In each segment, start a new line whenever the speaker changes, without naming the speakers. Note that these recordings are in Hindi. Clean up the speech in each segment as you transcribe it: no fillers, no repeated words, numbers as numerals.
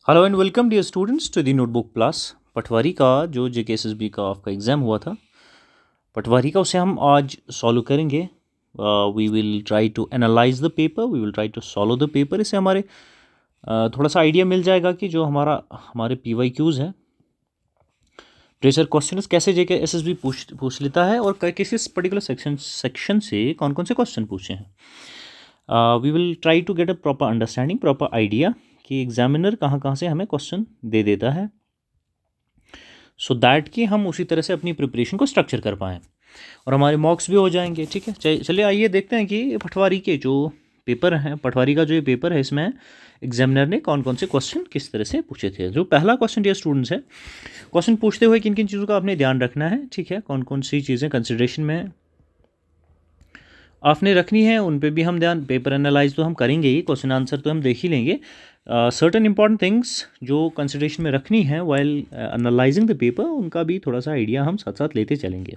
Hello and welcome dear students to the notebook plus. Patwari का जो जेकेएसएसबी का आपका एग्ज़ाम हुआ था, पटवारी का, उसे हम आज सॉल्व करेंगे। We will try to analyse the paper, we will try to solve the paper. इससे हमारे थोड़ा सा आइडिया मिल जाएगा कि जो हमारे पीवाईक्यूज़ है, प्रेशर क्वेश्चन कैसे जेकेएसएसबी पूछ लेता है और किस पर्टिकुलर सेक्शन से कौन कौन से क्वेश्चन पूछे हैं। We will try to get a proper understanding, proper idea कि एग्जामिनर कहाँ कहाँ से हमें क्वेश्चन दे देता है, सो दैट कि हम उसी तरह से अपनी प्रिपरेशन को स्ट्रक्चर कर पाएँ और हमारे मॉक्स भी हो जाएंगे। ठीक है, चलिए आइए देखते हैं कि पटवारी के जो पेपर हैं, पटवारी का जो ये पेपर है, इसमें एग्जामिनर ने कौन कौन से क्वेश्चन किस तरह से पूछे थे। जो पहला क्वेश्चन डियर स्टूडेंट्स है, क्वेश्चन पूछते हुए किन किन चीज़ों का आपने ध्यान रखना है, ठीक है, कौन कौन सी चीज़ें कंसिडरेशन में आपने रखनी है, उन पे भी हम ध्यान, पेपर एनालाइज तो हम करेंगे ही, क्वेश्चन आंसर तो हम देख ही लेंगे। सर्टेन इंपॉर्टेंट थिंग्स जो कंसिडरेशन में रखनी है वाइल एनालाइजिंग द पेपर, उनका भी थोड़ा सा आइडिया हम साथ साथ लेते चलेंगे।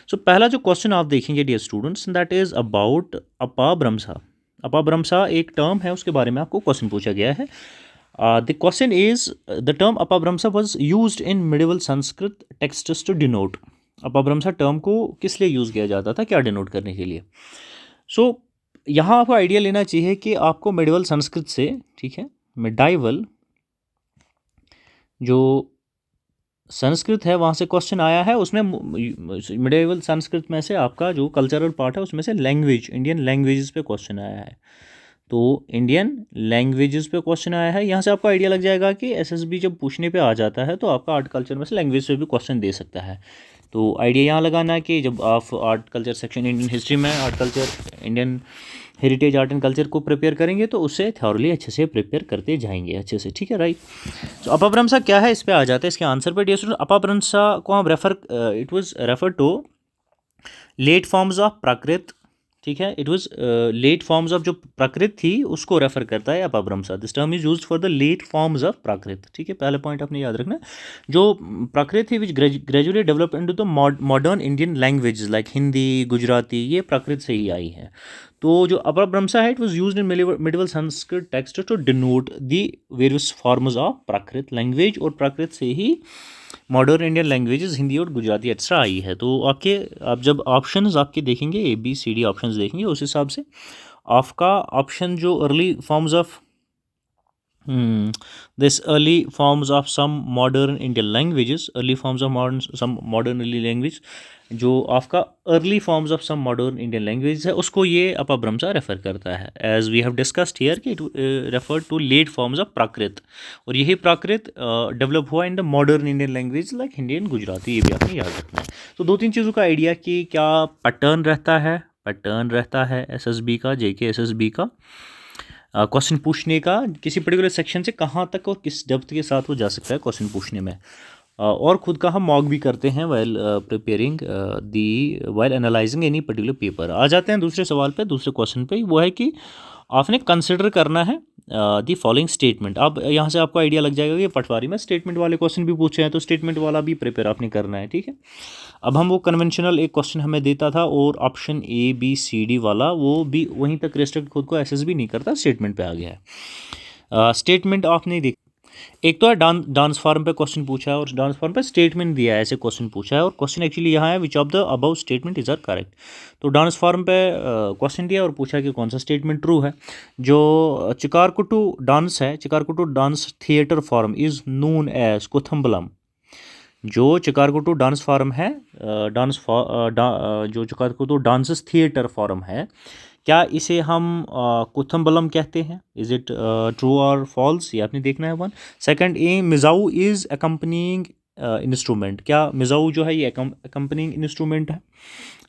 सो पहला जो क्वेश्चन आप देखेंगे dear students, that is about Apabhramsha. Apabhramsha एक टर्म है, उसके बारे में आपको क्वेश्चन पूछा गया है। The question is the term Apabhramsha was use in medieval Sanskrit texts to denote. Apabhramsha term को किस लिए यूज़ किया जाता था, क्या डिनोट करने के लिए। सो यहाँ आपको आइडिया लेना चाहिए कि आपको मिडिवल संस्कृत से, ठीक है, मिडाइवल जो संस्कृत है वहाँ से क्वेश्चन आया है। उसमें मिडिवल संस्कृत में से आपका जो कल्चरल पार्ट है उसमें से लैंग्वेज, इंडियन लैंग्वेजेस पे क्वेश्चन आया है। तो इंडियन लैंग्वेजेस पे क्वेश्चन आया है। यहाँ से आपको आइडिया लग जाएगा कि एसएसबी जब पूछने पे आ जाता है तो आपका आर्ट कल्चर में से लैंग्वेज से भी क्वेश्चन दे सकता है। तो आइडिया यहाँ लगाना है कि जब आप art culture section Indian history में art culture, Indian heritage art and culture को प्रिपेयर करेंगे तो उससे थॉरली अच्छे से प्रिपेयर करते जाएंगे अच्छे से, ठीक है, राइट। तो अपभ्रंश क्या है, इस पे आ जाता है इसके आंसर पे डियर स्टूडेंट। अपभ्रंश को हम it was refer to late forms of Prakrit, ठीक है, it was late forms of जो प्राकृत थी उसको रेफर करता है Apabhramsha. This term is used for the late forms of Prakrit, ठीक है, पहला पॉइंट आपने याद रखना। जो प्राकृत थी which gradually develop into the modern Indian languages like Hindi, Gujarati, ये प्राकृत से ही आई है। तो जो अपभ्रंश है, it was used in medieval Sanskrit text to denote the various forms of Prakrit language, और प्राकृत से ही मॉडर्न इंडियन लैंग्वेजेस हिंदी और गुजराती एक्स्ट्रा आई है। तो आप जब ऑप्शंस आपके देखेंगे, ABCD ऑप्शंस देखेंगे, उस हिसाब से आपका ऑप्शन जो early forms of this early forms of some modern Indian languages, early forms of some modern early language, जो आपका early forms of some modern Indian languages है, उसको ये अपभ्रंश रेफर करता है। as we have discussed here कि it referred to late forms of प्राकृत, और यही प्राकृत डेवलप हुआ in the modern Indian language like Hindi and Gujarati, ये भी आपने याद रखना है। तो दो तीन चीज़ों का आइडिया कि क्या पैटर्न रहता है SSB का, JKSSB का क्वेश्चन पूछने का, किसी पर्टिकुलर सेक्शन से कहाँ तक और किस डेप्थ के साथ वो जा सकता है क्वेश्चन पूछने में। और खुद का हम मॉक भी करते हैं while preparing while analysing any particular paper. आ जाते हैं दूसरे सवाल पे, दूसरे क्वेश्चन पे। वो है कि आपने कंसिडर करना है दी फॉलोइंग स्टेटमेंट। अब यहाँ से आपको आइडिया लग जाएगा कि पटवारी में स्टेटमेंट वाले क्वेश्चन भी पूछे हैं, तो स्टेटमेंट वाला भी प्रिपेयर आपने करना है, ठीक है। अब हम वो कन्वेंशनल एक क्वेश्चन हमें देता था और ऑप्शन ABCD वाला, वो भी वहीं तक रेस्ट्रिक्ट खुद को SSB नहीं करता, स्टेटमेंट पे आ गया है। स्टेटमेंट आपने देख, एक तो है डांस फॉर्म पे क्वेश्चन पूछा है और डांस फॉर्म पे स्टेटमेंट दिया है, ऐसे क्वेश्चन पूछा है, और क्वेश्चन एक्चुअली यहाँ है which of the above statement is are correct. तो डांस फॉर्म पे क्वेश्चन दिया और पूछा कि कौन सा स्टेटमेंट ट्रू है। जो चिकारकुटू डांस है, Chakyarkoothu dance theatre form is known as Koothambalam. जो चिकारकुटू डांस फॉर्म है, जो चिकारकुटू डांस थिएटर फॉर्म है, क्या इसे हम कुथम्बलम कहते हैं? इज इट ट्रू और फॉल्स, ये आपने देखना है। One second, Mizhavu is accompanying instrument. क्या मिजाऊ जो है ये अकम्पनिंग इंस्ट्रूमेंट है?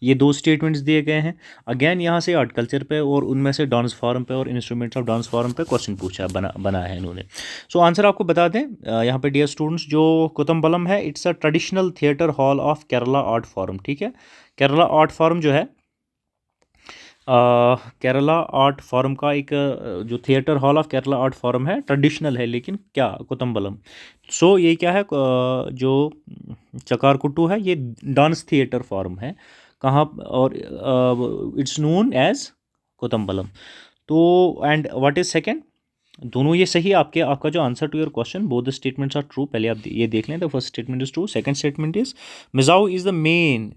ये दो स्टेटमेंट्स दिए गए हैं। अगेन यहाँ से आर्ट कल्चर पे और उनमें से डांस फॉर्म पे और इंस्ट्रूमेंट्स ऑफ डांस फॉर्म पे क्वेश्चन पूछा बना है इन्होंने। सो आंसर आपको बता दें यहाँ पे डियर स्टूडेंट्स, जो कुतम्बलम है, it's a traditional theatre hall of Kerala art form, ठीक है। केरला आर्ट फॉर्म जो है, केरला आर्ट फॉर्म का एक जो theatre hall of Kerala art form है, ट्रेडिशनल है, लेकिन क्या कुतम्बलम। सो ये क्या है, जो चकारकुट्टू है ये डांस थिएटर फॉर्म है, कहाँ, और इट्स नोन एज कुतम्बलम। तो एंड व्हाट इज सेकंड, दोनों ये सही है आपके, आपका जो answer to your question, both the statements are true. पहले आप ये देख लें, the first statement is true, second statement is Mizhavu is the main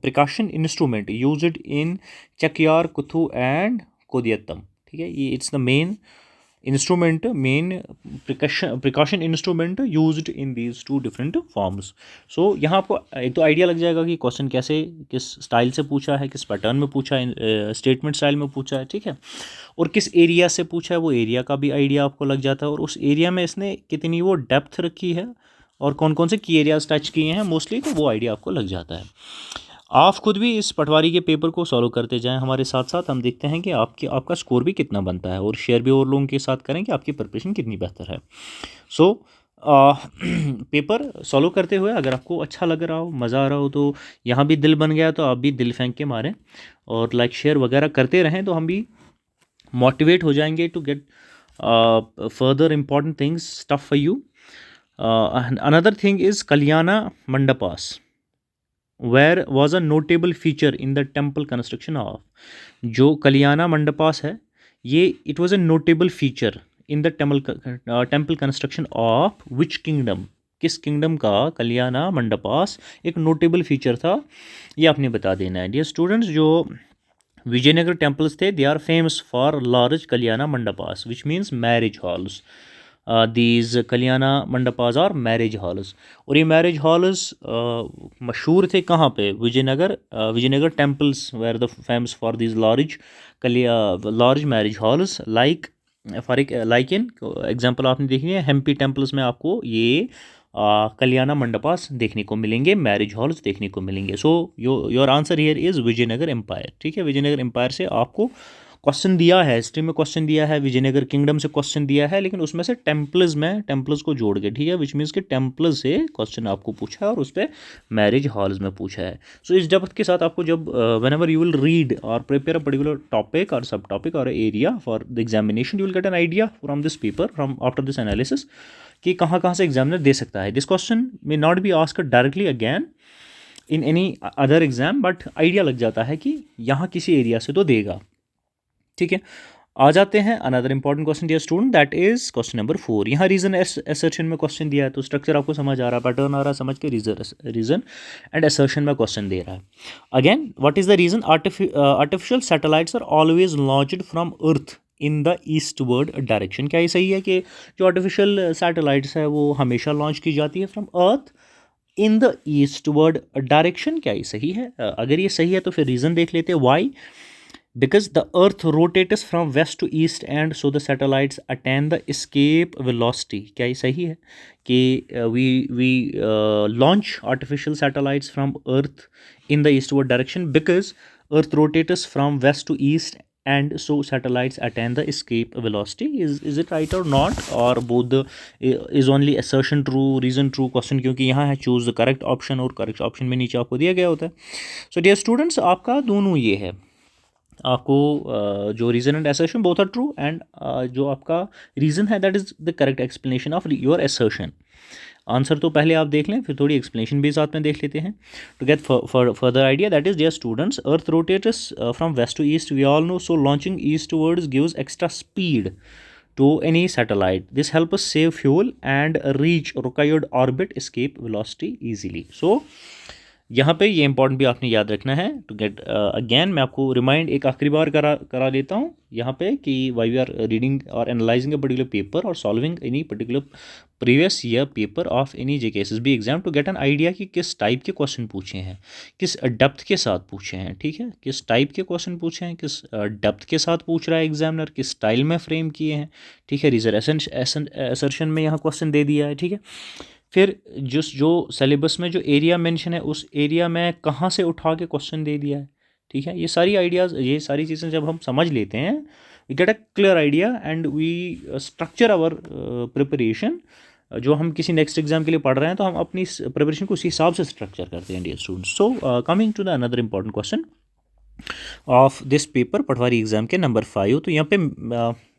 percussion instrument used in Chakyar Koothu and Koodiyattam. ठीक है, ये it's the main instrument, main percussion instrument used in these two different forms. So यहाँ आपको एक तो आइडिया लग जाएगा कि क्वेश्चन कैसे, किस स्टाइल से पूछा है, किस पैटर्न में पूछा है, स्टेटमेंट स्टाइल में पूछा है, ठीक है, और किस एरिया से पूछा है, वो एरिया का भी आइडिया आपको लग जाता है, और उस एरिया में इसने कितनी वो डेप्थ रखी है और कौन कौन से की एरियाज टच किए हैं मोस्टली, तो वो आइडिया आपको लग जाता है। आप खुद भी इस पटवारी के पेपर को सॉल्व करते जाएं हमारे साथ साथ, हम देखते हैं कि आपका स्कोर भी कितना बनता है, और शेयर भी और लोगों के साथ करें कि आपकी प्रिपरेशन कितनी बेहतर है। सो पेपर सॉल्व करते हुए अगर आपको अच्छा लग रहा हो, मज़ा आ रहा हो, तो यहाँ भी दिल बन गया तो आप भी दिल फेंक के मारें और लाइक शेयर वगैरह करते रहें, तो हम भी मोटिवेट हो जाएंगे to get further important things stuff for you. Another thing is Kalyana mandapas where was a notable feature in the temple construction of, जो कल्याणा मंडपास है ये it was a notable feature in the temple construction of which kingdom, किस किंगडम का कल्याणा मंडपास एक नोटेबल फीचर था, ये आपने बता देना है। डियर स्टूडेंट्स, जो विजयनगर टेम्पल्स थे, they are famous for large Kalyana mandapas which means marriage halls. These Kalyana mandapas और मैरिज हॉल्स, और ये मैरिज हॉल्स मशहूर थे कहाँ पे, Vijayanagar, Vijayanagar temples were the famous for these large marriage halls, like like in example आपने देखी है, हम्पी टेम्पल्स में आपको ये कल्याणा मंडपास देखने को मिलेंगे, मैरिज हॉल्स देखने को मिलेंगे। So your answer here is Vijayanagar empire. ठीक है, विजयनगर एम्पायर से आपको क्वेश्चन दिया है, हिस्ट्री में क्वेश्चन दिया है, विजयनगर किंगडम से क्वेश्चन दिया है, लेकिन उसमें से टेम्पल्स को जोड़ के, ठीक है, विच मीन्स कि टेम्पल्स से क्वेश्चन आपको पूछा है और उस पर मैरिज हॉल्स में पूछा है। सो इस डेप्थ के साथ आपको जब when ever you will read और प्रिपेयर अ पर्टिकुलर टॉपिक और सब टॉपिक और area for the examination, you will get an idea from this paper, from after this analysis, कि कहाँ कहाँ से एग्जामिनर दे सकता है। This question may not be asked directly again in any other exam, but idea लग जाता है कि यहाँ किसी एरिया से तो देगा। ठीक है, आ जाते हैं another important question dear student, that is question number 4। यहाँ रीजन असर्शन में क्वेश्चन दिया है, तो स्ट्रक्चर आपको समझ आ रहा है, पैटर्न आ रहा है समझ के, रीजन एंड असर्शन में क्वेश्चन दे रहा है। Again, what is the reason artificial satellites are always launched from earth in the eastward direction. क्या ये सही है कि जो आर्टिफिशियल सैटेलाइट्स है वो हमेशा लॉन्च की जाती है from earth in the eastward direction? क्या ये सही है? अगर ये सही है तो फिर रीज़न देख लेते हैं। Y? Because the earth rotates from west to east and so the satellites attain the escape velocity. क्या ये सही है कि we launch artificial satellites from earth in the eastward direction because earth rotates from west to east and so satellites attain the escape velocity? Is it right or not, or both the is only assertion true, reason true? Question क्योंकि यहाँ है choose the correct option, और correct option में नीचे आपको दिया गया होता है। So dear students, आपका दोनों ये है, आपको जो reason and assertion both are true, and जो आपका रीज़न है that is the correct explanation of your assertion. Answer तो पहले आप देख लें, फिर थोड़ी एक्सप्लेनेशन भी साथ में देख लेते हैं to get further idea. That is dear students, earth rotates from west to east, we all know, so launching east towards gives extra speed to any satellite. This helps us save fuel and reach required orbit escape velocity easily. So यहाँ पे ये इंपॉर्टेंट भी आपने याद रखना है टू गेट अगेन, मैं आपको रिमाइंड एक आखिरी बार करा लेता हूँ यहाँ पे कि वाई वी आर रीडिंग और एनालाइजिंग अ पर्टिकुलर पेपर और solving any particular previous year paper of any JKSSB exam to get an idea कि किस टाइप के क्वेश्चन पूछे हैं, किस डेप्थ के साथ पूछे हैं। ठीक है, किस टाइप के क्वेश्चन पूछे हैं, किस डेप्थ के साथ पूछ रहा है एग्जामिनर, किस स्टाइल में फ्रेम किए हैं। ठीक है, रीजन असर्शन में यहाँ क्वेश्चन दे दिया है। ठीक है, फिर जो सिलेबस में जो एरिया मेंशन है उस एरिया में कहाँ से उठा के क्वेश्चन दे दिया है। ठीक है, ये सारी आइडियाज़, ये सारी चीज़ें जब हम समझ लेते हैं, we get a clear idea and we structure our preparation. जो हम किसी नेक्स्ट एग्जाम के लिए पढ़ रहे हैं तो हम अपनी प्रिपरेशन को उसी हिसाब से स्ट्रक्चर करते हैं dear students. So coming to the another important question of this paper, Patwari exam के नंबर 5। तो यहाँ पे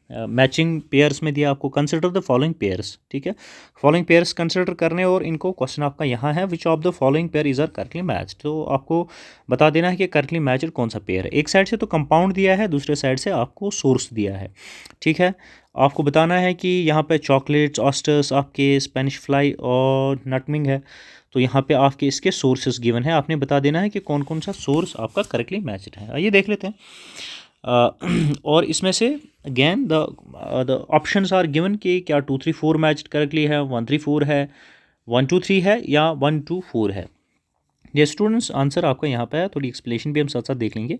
मैचिंग पेयर्स में दिया आपको, कंसिडर द फॉलोइंग पेयर्स, ठीक है, फॉलोइंग पेयर्स कंसिडर करने, और इनको क्वेश्चन आपका यहाँ है which of the following pair is are correctly matched, तो आपको बता देना है कि करेक्टली मैच्ड कौन सा पेयर है। एक साइड से तो कंपाउंड दिया है, दूसरे साइड से आपको सोर्स दिया है, ठीक है। आपको बताना है कि यहाँ पे चॉकलेट्स, ऑस्टर्स, आपके स्पेनिश फ्लाई और नटमिंग है, तो यहाँ पे आपके इसके सोर्सेस गिवन है, आपने बता देना है कि कौन कौन सा सोर्स आपका करेक्टली मैच्ड है। आइए देख लेते हैं। और इसमें से again the options are given कि क्या 2 3 4 मैच्ड करेक्टली है, 1 3 4 है, 1 2 3 है, या 1 2 4 है। ये स्टूडेंट्स आंसर आपका यहाँ पे है, थोड़ी एक्सप्लेनेशन भी हम साथ साथ देख लेंगे।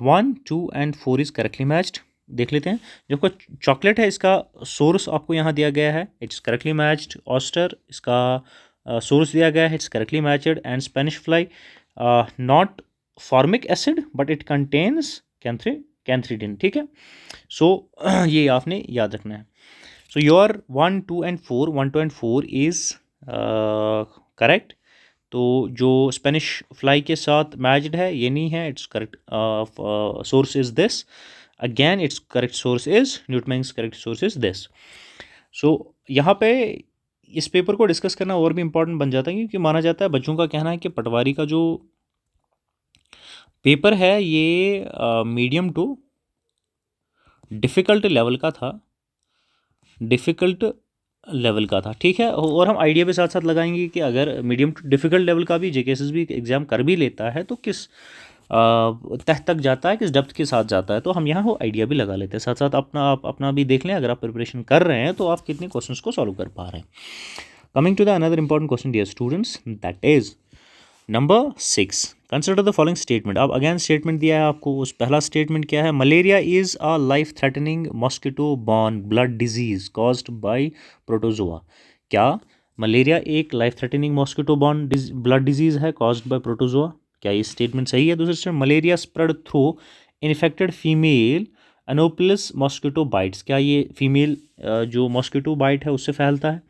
1 2 एंड 4 इज़ करेक्टली मैच्ड। देख लेते हैं, जो आपका चॉकलेट है इसका सोर्स आपको यहाँ दिया गया है, इट्स करेक्टली मैच्ड। ऑस्टर इसका सोर्स दिया गया है, it's correctly matched. And Spanish fly not formic acid but it contains cantharidin, ठीक है। सो ये आपने याद रखना है। So your 1 2 and 4 is correct. तो जो स्पेनिश फ्लाई के साथ मैच्ड है ये नहीं है, it's correct source is this. Again it's correct source is Newton's, correct source is this. So यहाँ पे इस पेपर को डिस्कस करना और भी इम्पोर्टेंट बन जाता है, क्योंकि माना जाता है, बच्चों का कहना है कि पटवारी का जो पेपर है ये मीडियम टू डिफ़िकल्ट लेवल का था, डिफ़िकल्ट लेवल का था, ठीक है। और हम आइडिया भी साथ साथ लगाएंगे कि अगर मीडियम टू डिफ़िकल्ट लेवल का भी जेकेएसएस भी एग्ज़ाम कर भी लेता है तो किस तह तक जाता है, किस डेप्थ के साथ जाता है, तो हम यहाँ वो आइडिया भी लगा लेते हैं। साथ साथ आप अपना भी देख लें, अगर आप प्रिपरेशन कर रहे हैं तो आप कितने क्वेश्चंस को सॉल्व कर पा रहे हैं। Coming to the another important question dear students, that is number 6। Consider the following statement. अब अगेन स्टेटमेंट दिया है आपको, उस पहला स्टेटमेंट क्या है, malaria is a life threatening mosquito borne blood disease caused by protozoa. क्या मलेरिया एक life threatening mosquito borne blood disease है कॉज्ड बाय प्रोटोजोआ? क्या ये स्टेटमेंट सही है? दूसरा statement, malaria spread through infected female Anopheles mosquito bytes. क्या ये फीमेल जो मॉस्किटो बाइट है उससे फैलता है?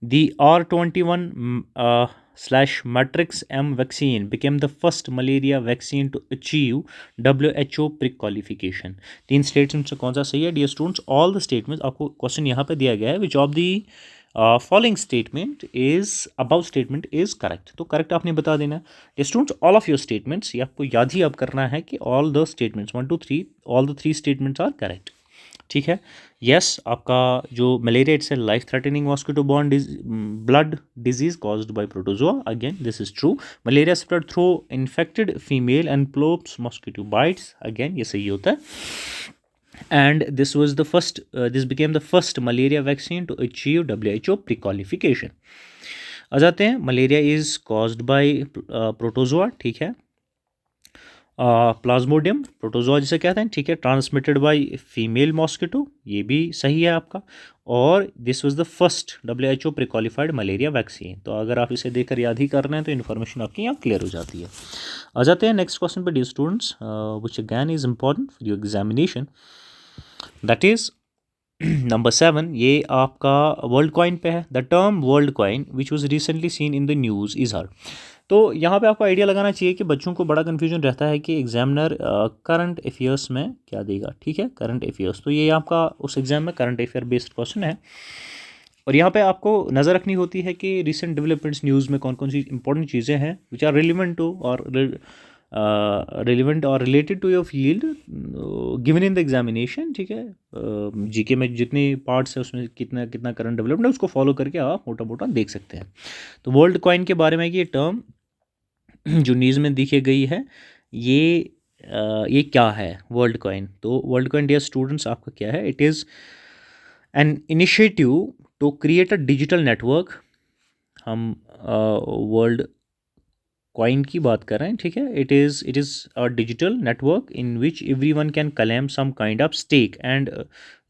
The R21/Matrix M vaccine became the first malaria vaccine to achieve WHO pre-qualification. 3 statement से कौन सा सही है dear students? All the statements, आपको क्वेश्चन यहाँ पे दिया गया है, which of the following statement is above statement is correct, तो करेक्ट आपने बता देना है students. All of your statements, ये आपको याद ही अब करना है कि all the statements 1 2 3 all the 3 statements are correct, ठीक है। यस, आपका जो malaria it's a life threatening mosquito borne blood disease caused by protozoa, again this is true. Malaria spread through infected female Anopheles mosquito bites, again ये सही होता है। And this was the first, this became the first malaria vaccine to achieve WHO प्री-क्वालिफिकेशन। आ जाते हैं, malaria is caused by protozoa, ठीक है। प्लाज्मोडियम प्रोटोजोआ जिसे कहते हैं, ठीक है। ट्रांसमिटेड बाय फीमेल मॉस्किटो, ये भी सही है आपका। और this was the first WHO pre-qualified malaria vaccine. तो अगर आप इसे देखकर याद ही कर रहे हैं तो इन्फॉर्मेशन आपकी यहाँ क्लियर हो जाती है। आ जाते हैं नेक्स्ट क्वेश्चन पे dear students, which again is important for your examination, that is number 7। ये आपका वर्ल्ड कॉइन पे है। The term world coin which was recently seen in the news is her. तो यहाँ पे आपको आइडिया लगाना चाहिए कि बच्चों को बड़ा कन्फ्यूजन रहता है कि एग्जामिनर करंट अफेयर्स में क्या देगा, ठीक है, करंट अफेयर्स। तो ये आपका उस एग्जाम में करंट अफेयर बेस्ड क्वेश्चन है, और यहाँ पे आपको नज़र रखनी होती है कि रिसेंट डेवलपमेंट्स न्यूज़ में कौन कौन सी इंपॉर्टेंट चीज़ें हैं विच आर रिलेवेंट टू और related to your field given in the examination, ठीक है। जीके में जितने पार्ट्स है उसमें कितना कितना करंट डेवलपमेंट है उसको फॉलो करके आप मोटा मोटा देख सकते हैं। तो वर्ल्ड कॉइन के बारे में ये टर्म जो न्यूज़ में दिखी गई है, ये क्या है वर्ल्ड कॉइन? तो वर्ल्ड कॉइन डियर स्टूडेंट्स आपका क्या है? It is an initiative to create a digital network. हम वर्ल्ड कॉइन की बात कर रहे हैं, ठीक है। It is a digital network in which everyone can claim some kind of stake and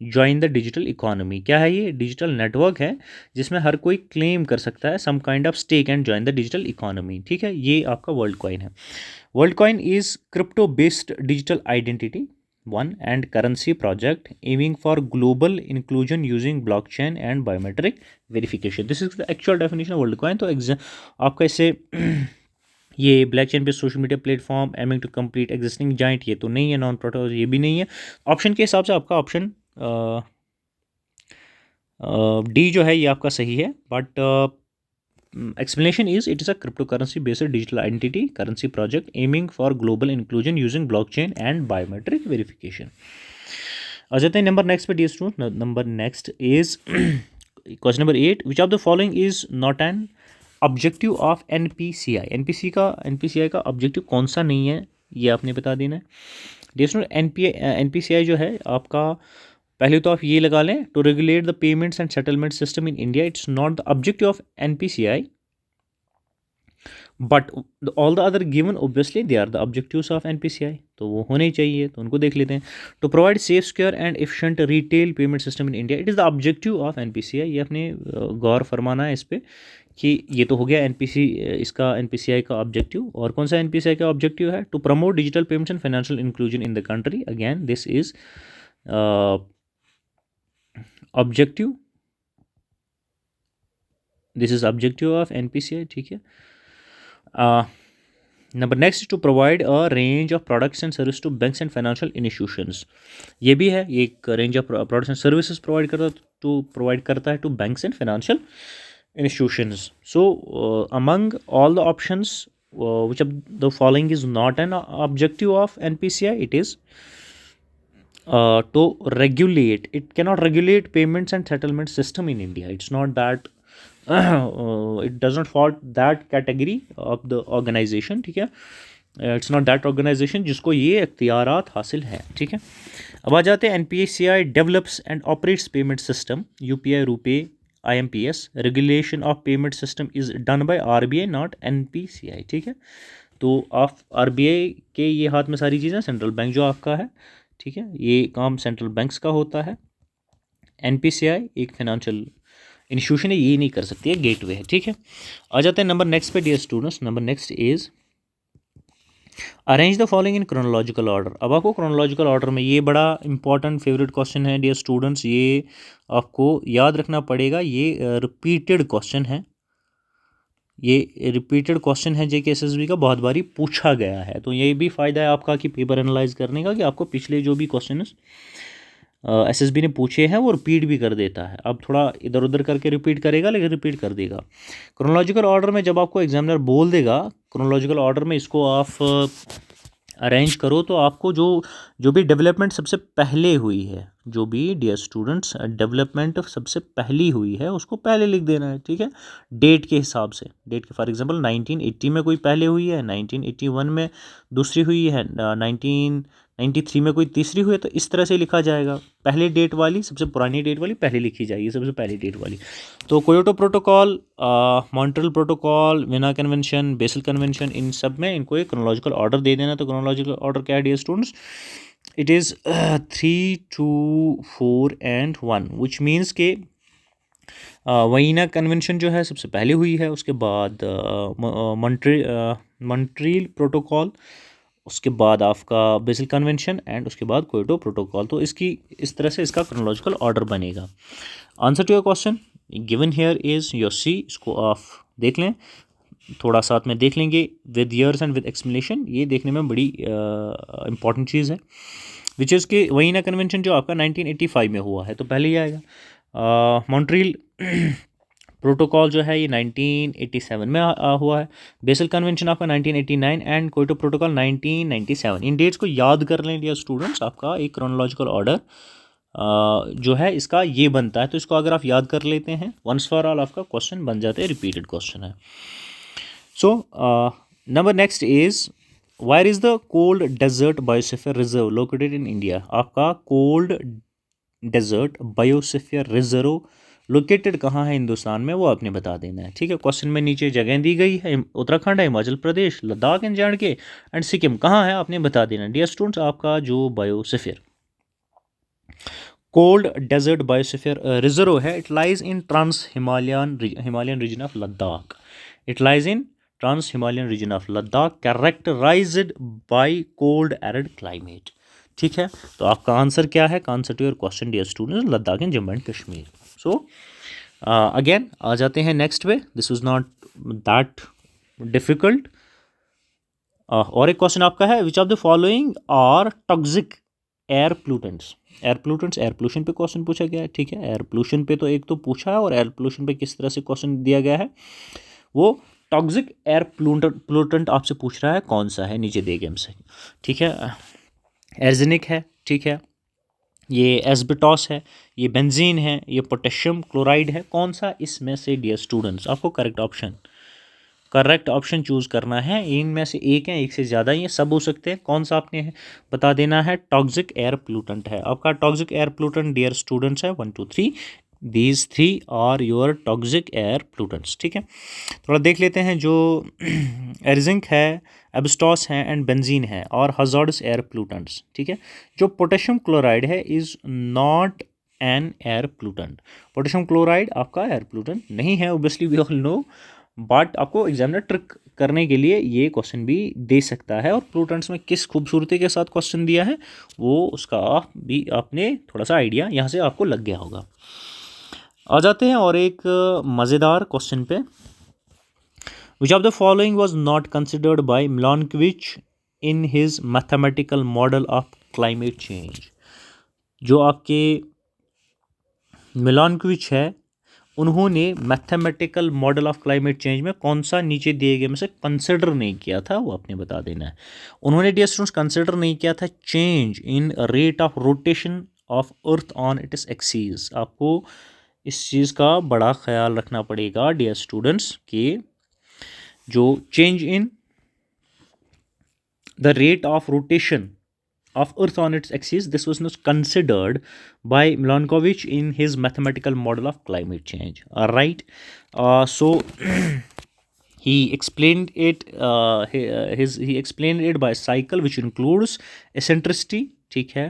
join the digital economy. क्या है ये? डिजिटल नेटवर्क है जिसमें हर कोई क्लेम कर सकता है some kind of stake and join the digital economy, ठीक है। ये आपका वर्ल्ड कॉइन है। Worldcoin is crypto based digital identity one and currency project aiming for global inclusion using blockchain and biometric verification. This is the actual definition of Worldcoin. तो आपका इससे ये ब्लैक चेन पे social media platform aiming to complete existing giant, ये तो नहीं है। नॉन प्रोटोकॉल, ये भी नहीं है। ऑप्शन के हिसाब से आपका ऑप्शन डी जो है ये आपका सही है, but explanation is it is a cryptocurrency based digital entity currency project aiming for global inclusion using blockchain and biometric verification. आ जाते हैं नंबर नेक्स्ट पे dear student. Number next is question number 8. Which of the following is not an objective of NPCI. NPCI का ऑब्जेक्टिव कौन सा नहीं है ये आपने बता देना है. डी स्टूडेंट एनपीसीआई जो है आपका, पहले तो आप ये लगा लें, to regulate the payments and settlement system in India. It's not the objective of NPCI, but all the other given obviously they are the objectives of NPCI, तो वो होने चाहिए, तो उनको देख लेते हैं. To provide safe, secure and efficient retail payment system in India. It is the objective of NPCI. ये अपने गौर फरमाना है इस पर कि ये तो हो गया इसका एनपीसीआई का ऑब्जेक्टिव. और कौन सा एनपीसीआई का ऑब्जेक्टिव है? To promote digital payments and financial inclusion in the country. Again this is objective, this is objective of NPCI. ठीक है. Number next, to provide a range of products and service to banks and financial institutions. ये भी है, ये एक range of products and services provide करता है to banks and financial institutions. So among all the options which of the following is not an objective of NPCI? It is to regulate. It cannot regulate payments and settlement system in India. It's not that it does not fall that category of the organization. ठीक है. इट्स नॉट दैट ऑर्गेनाइजेशन जिसको ये इख्तियारात हासिल है. ठीक है. अब आ जाते हैं NPCI develops and operates payment system, UPI, RuPay, IMPS. Regulation of payment system is done by RBI, not NPCI. ठीक है. तो आप RBI के ये हाथ में सारी चीज़ें, सेंट्रल बैंक जो आपका है, ठीक है, ये काम सेंट्रल बैंक्स का होता है. NPCI एक फाइनेंशियल इंस्टीट्यूशन है, ये नहीं कर सकती है, गेटवे है. ठीक है. आ जाते हैं नंबर नेक्स्ट पे dear students. Number next is arrange the following in chronological order. अब आपको क्रोनोलॉजिकल ऑर्डर में, ये बड़ा इंपॉर्टेंट फेवरेट क्वेश्चन है डियर स्टूडेंट्स, ये आपको याद रखना पड़ेगा. ये रिपीटेड क्वेश्चन है, ये रिपीटेड क्वेश्चन है JK-SSB का, बहुत बारी पूछा गया है. तो ये भी फ़ायदा है आपका कि पेपर एनालाइज करने का, कि आपको पिछले जो भी क्वेश्चन SSB ने पूछे हैं वो रिपीट भी कर देता है. अब थोड़ा इधर उधर करके रिपीट करेगा, लेकिन रिपीट कर देगा. क्रोनोलॉजिकल ऑर्डर में जब आपको एग्जामिनर बोल देगा क्रोनोलॉजिकल ऑर्डर में इसको आप अरेंज करो, तो आपको जो भी डेवलपमेंट सबसे पहले हुई है, जो भी डियर स्टूडेंट्स डेवलपमेंट सबसे पहली हुई है उसको पहले लिख देना है. ठीक है. डेट के हिसाब से, डेट के फॉर एग्जांपल 1980 में कोई पहले हुई है, 1981 में दूसरी हुई है, 1993 में कोई तीसरी हुई है, तो इस तरह से लिखा जाएगा. पहले डेट वाली, सबसे पुरानी डेट वाली पहले लिखी जाएगी, सबसे पहली डेट वाली. तो Kyoto protocol, Montreal protocol, Vienna convention, Basel convention, इन सब में इनको एक क्रोनोलॉजिकल ऑर्डर दे देना. तो क्रोनोलॉजिकल ऑर्डर क्या है dear students? It is 3, 2, 4 and 1, which means के वियना कन्वेंशन जो है सबसे पहले हुई है, उसके बाद मॉन्ट्रियल प्रोटोकॉल, उसके बाद आपका बेसल कन्वेंशन, एंड उसके बाद क्योटो प्रोटोकॉल. तो इस तरह से इसका क्रोनोलॉजिकल ऑर्डर बनेगा. Answer to your question given here is your C. इसको आप देख लें, थोड़ा साथ में देख लेंगे with years and with explanation. ये देखने में बड़ी इंपॉर्टेंट चीज़ है, विच इज़ के वियना कन्वेंशन जो आपका 1985 में हुआ है, तो पहले ही आएगा. मॉन्ट्रियल प्रोटोकॉल जो है ये 1987 में हुआ है. बेसल कन्वेंशन आपका 1989 एंड क्योटो प्रोटोकॉल 1997. इन डेट्स को याद कर लें डियर स्टूडेंट्स. आपका एक क्रोनोलॉजिकल ऑर्डर जो है इसका ये बनता है. तो इसको अगर आप याद कर लेते हैं, वंस फॉर ऑल आपका क्वेश्चन बन जाते हैं, रिपीटेड क्वेश्चन है. So number next is where is the cold desert biosphere reserve located in India. आपका cold desert biosphere reserve located कहाँ है हिंदुस्तान में, वो आपने बता देना है. ठीक है. क्वेश्चन में नीचे जगह दी गई है, उत्तराखंड है, Himachal Pradesh, Ladakh and J and Sikkim कहाँ है, आपने बता देना. डियर स्टूडेंट्स, आपका जो biosphere cold desert biosphere reserve है, it lies in trans Himalayan region of Ladakh. It lies in trans Himalayan region of Ladakh, characterised by cold arid climate. ठीक है. तो आपका आंसर क्या है? Answer to your question dear students, Ladakh in Jammu and Kashmir. So again आ जाते हैं नेक्स्ट पे. This is not that difficult. और एक क्वेश्चन आपका है, which of the following are toxic air pollutants. Air pollutants, air pollution पे क्वेश्चन पूछा गया है, ठीक है। एयर पोल्यूशन पे तो एक तो पूछा है, और एयर पोल्यूशन पे किस तरह से क्वेश्चन दिया गया है, वो टॉक्सिक एयर पोल्यूटेंट आपसे पूछ रहा है कौन सा है, नीचे दिए गए हमसे, ठीक है। एर्जेनिक है, ठीक है, ये एस्बेटॉस है, ये बेंजीन है, ये पोटेशियम क्लोराइड है, कौन सा इसमें से डियर स्टूडेंट्स आपको करेक्ट ऑप्शन चूज करना है। इनमें से एक है, एक से ज़्यादा, ये सब हो सकते हैं, कौन सा आपने बता देना है। टॉक्सिक एयर पोल्यूटेंट है आपका, toxic air pollutant dear students है 1 2 3, these 3 are your toxic air pollutants, ठीक है। थोड़ा देख लेते हैं, जो एर्जिंक है, एब्स्टॉस है एंड बेंजीन है, और हजार्डस एयर पोल्यूटेंट्स, ठीक है। जो पोटेशियम क्लोराइड है is not an air pollutant, potassium chloride आपका एयर पोल्यूटेंट नहीं है, obviously we all know, but आपको एग्जामिनर ट्रिक करने के लिए ये क्वेश्चन भी दे सकता है, और पोल्यूटेंट्स में किस खूबसूरती के साथ क्वेश्चन दिया है वो उसका भी आपने थोड़ा सा आइडिया यहाँ से आपको लग गया होगा। आ जाते हैं और एक मज़ेदार क्वेश्चन पे। Which of the following was not considered by Milankovitch in his mathematical model of climate change. जो आपके मिलानकोविच है, उन्होंने mathematical model of climate change में कौन सा नीचे दिए गए में से कंसिडर नहीं किया था, वो आपने बता देना है। उन्होंने डियर स्टूडेंट्स कंसिडर नहीं किया था change in rate of rotation of earth on its axis. आपको इस चीज़ का बड़ा ख्याल रखना पड़ेगा डियर स्टूडेंट्स कि जो change in the rate of rotation of Earth on its axis, this was not considered by Milankovitch in his mathematical model of climate change. All right, so he explained it. He explained it by cycle, which includes eccentricity, ठीक है,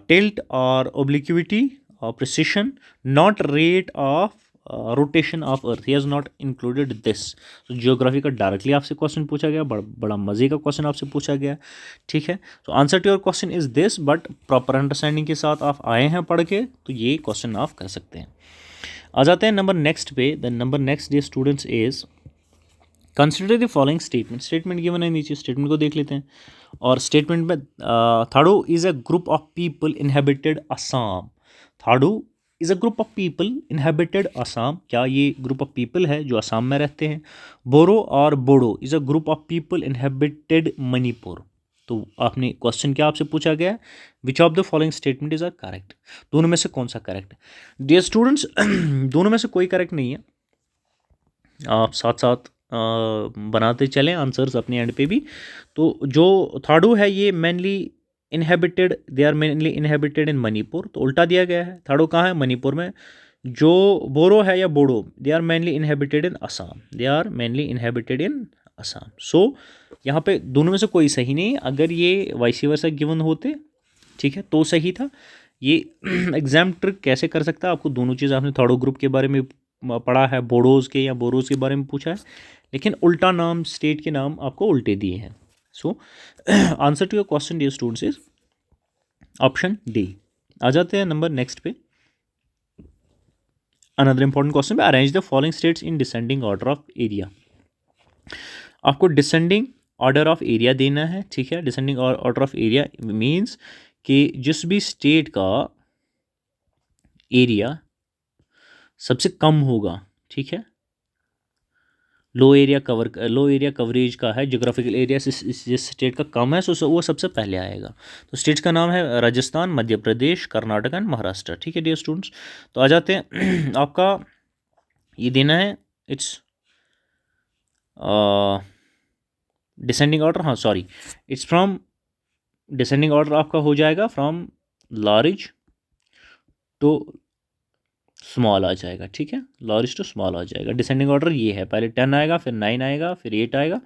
tilt or obliquity or precision, not rate of rotation of earth. He has not included this. तो जियोग्राफी का डायरेक्टली आपसे क्वेश्चन पूछा गया, बड़ा मज़े का क्वेश्चन आपसे पूछा गया, ठीक है। तो answer to your question is this, but proper understanding के साथ आप आए हैं पढ़ के, तो ये क्वेश्चन आप कर सकते हैं। आ जाते हैं नंबर नेक्स्ट पे। The number next dear students is consider the following statement. Statement given है नीचे, स्टेटमेंट को देख लेते हैं। और स्टेटमेंट में Thadou is a group of people inhabited Assam. Thadou is a group of people inhabited Assam. क्या ये ग्रुप ऑफ पीपल है जो असम में रहते हैं। बोरो और Bodo is a group of people inhabited Manipur. तो आपने क्वेश्चन क्या आपसे पूछा गया, which of the following statement is are correct. दोनों में से कौन सा करेक्ट है डियर स्टूडेंट्स। दोनों में से कोई करेक्ट नहीं है, आप साथ साथ बनाते चलें आंसर्स अपने एंड पे भी। तो जो थाडो है ये mainly inhabited, they are mainly inhabited in Manipur, तो उल्टा दिया गया है। थाडो कहाँ है, मणिपुर में। जो बोरो है या Bodo, they are mainly inhabited in Assam, they are mainly inhabited in Assam. So यहाँ पे दोनों में से कोई सही नहीं। अगर ये वाइस वर्सा गिवन होते, ठीक है, तो सही था। ये एग्जाम ट्रिक कैसे कर सकता है, आपको दोनों चीज़, आपने थाडो ग्रुप के बारे में पढ़ा है, बोडोज़ के या बोरोज़ के बारे में पूछा है, लेकिन उल्टा नाम, स्टेट के नाम आपको उल्टे दिए हैं। So answer to your question dear students is option D. आ जाते हैं नंबर नेक्स्ट पे। अनदर इंपॉर्टेंट क्वेश्चन पे, arrange the following states in descending order of area. आपको डिसेंडिंग ऑर्डर ऑफ एरिया देना है, ठीक है। Descending order of area means कि जिस भी स्टेट का एरिया सबसे कम होगा, ठीक है, लो एरिया कवरेज का है, जोग्राफिकल एरिया जिस स्टेट का कम है, सो वो सबसे पहले आएगा। तो स्टेट्स का नाम है राजस्थान, मध्य प्रदेश, कर्नाटक एंड महाराष्ट्र, ठीक है डियर स्टूडेंट्स। तो आ जाते हैं आपका ये देना है, इट्स डिसेंडिंग ऑर्डर, हाँ sorry, it's from descending order आपका हो जाएगा फ्रॉम लार्ज टू स्मॉल आ जाएगा, ठीक है, लार्ज टू स्मॉल आ जाएगा। डिसेंडिंग ऑर्डर ये है, पहले 10 आएगा, फिर 9 आएगा, फिर 8 आएगा,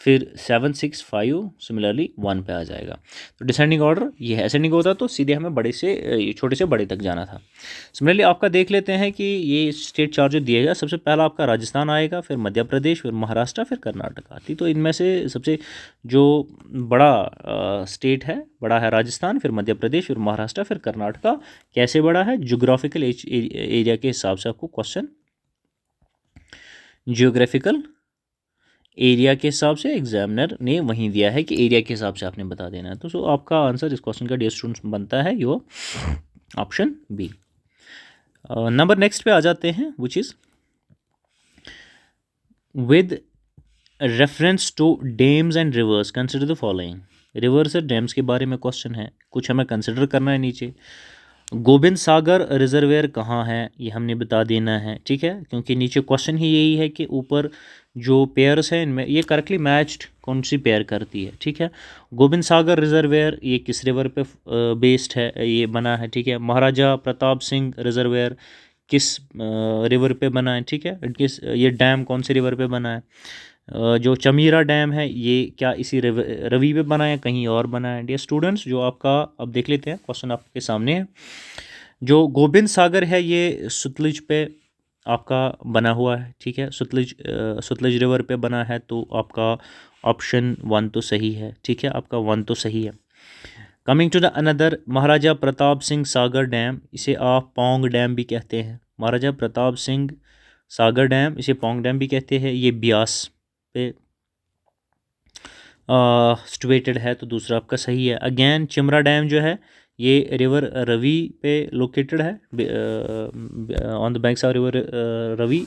फिर 7 6 5 सिमिलरली 1 पे आ जाएगा। तो डिसेंडिंग ऑर्डर ये है। असेंडिंग होता तो सीधे हमें बड़े से छोटे से बड़े तक जाना था। सिमिलरली आपका देख लेते हैं कि ये स्टेट चार्ट जो दिएगा, सबसे पहला आपका राजस्थान आएगा, फिर मध्य प्रदेश, फिर महाराष्ट्र, फिर कर्नाटक आती। तो इनमें से सबसे जो बड़ा स्टेट है, बड़ा है राजस्थान, फिर मध्य प्रदेश, फिर महाराष्ट्र, फिर कर्नाटका। कैसे बड़ा है, जोग्राफिकल एरिया के हिसाब से आपको क्वेश्चन जियोग्राफिकल एरिया के हिसाब से एग्जामिनर ने वहीं दिया है कि एरिया के हिसाब से आपने बता देना है। तो सो आपका आंसर इस क्वेश्चन का डियर स्टूडेंट्स बनता है your option B. Number next पे आ जाते हैं, which is with reference to dams and rivers consider the following. Rivers और डैम्स के बारे में क्वेश्चन है, कुछ हमें कंसिडर करना है नीचे। गोबिंद सागर रिजर्वेयर कहाँ है ये हमने बता देना है, ठीक है, क्योंकि नीचे क्वेश्चन ही यही है कि ऊपर जो पेयर्स हैं इनमें ये करेक्टली मैच्ड कौन सी पेयर करती है, ठीक है। गोबिंद सागर रिजर्वेयर ये किस रिवर पे बेस्ड है, ये बना है, ठीक है। महाराजा प्रताप सिंह रिजर्वेयर किस रिवर पे बना है, ठीक है, किस ये डैम कौन से रिवर पे बना है। जो चमीरा डैम है ये क्या इसी रवि पे बना है कहीं और बना है। डियर स्टूडेंट्स, जो आपका अब देख लेते हैं क्वेश्चन आपके सामने है। जो गोबिंद सागर है ये सतलुज पे आपका बना हुआ है, ठीक है, सतलुज रिवर पे बना है, तो आपका ऑप्शन 1 तो सही है, ठीक है, आपका 1 तो सही है। Coming to the another, Maharaja Pratap Singh Sagar dam, इसे आप पौंग डैम भी कहते हैं। महाराजा प्रताप सिंह सागर डैम इसे पौंग डैम भी कहते हैं, ये ब्यास पे सिचुएटेड है, तो दूसरा आपका सही है। अगेन चिमरा डैम जो है ये रिवर रवि पे लोकेटेड है, on the banks of river Ravi.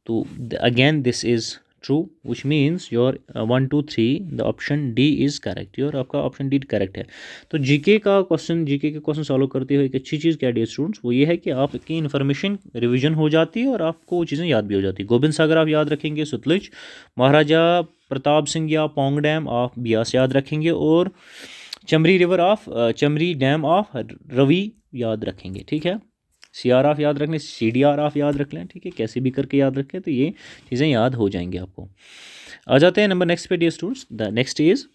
तो again this is true, which means your 1 2 3 the option D is correct, your आपका ऑप्शन डी करेक्ट है। तो जीके का क्वेश्चन, जीके के क्वेश्चन सॉल्व करते हुए एक अच्छी चीज़ क्या डियर स्टूडेंट्स, वो ये है कि आपकी इन्फॉर्मेशन रिवीजन हो जाती है और आपको वो चीज़ें याद भी हो जाती है। गोबिंद सागर आप याद रखेंगे, सतलुज, महाराजा प्रताप सिंह या पौंग डैम आप ब्यास याद रखेंगे, और Chamera river of Chamera dam of Ravi याद रखेंगे, ठीक है। CR ऑफ याद रख लें, CDR ऑफ याद रख लें, ठीक है, कैसे भी करके याद रखें, तो ये चीज़ें याद हो जाएंगी आपको। आ जाते हैं नंबर नेक्स्ट पे dear students. The next is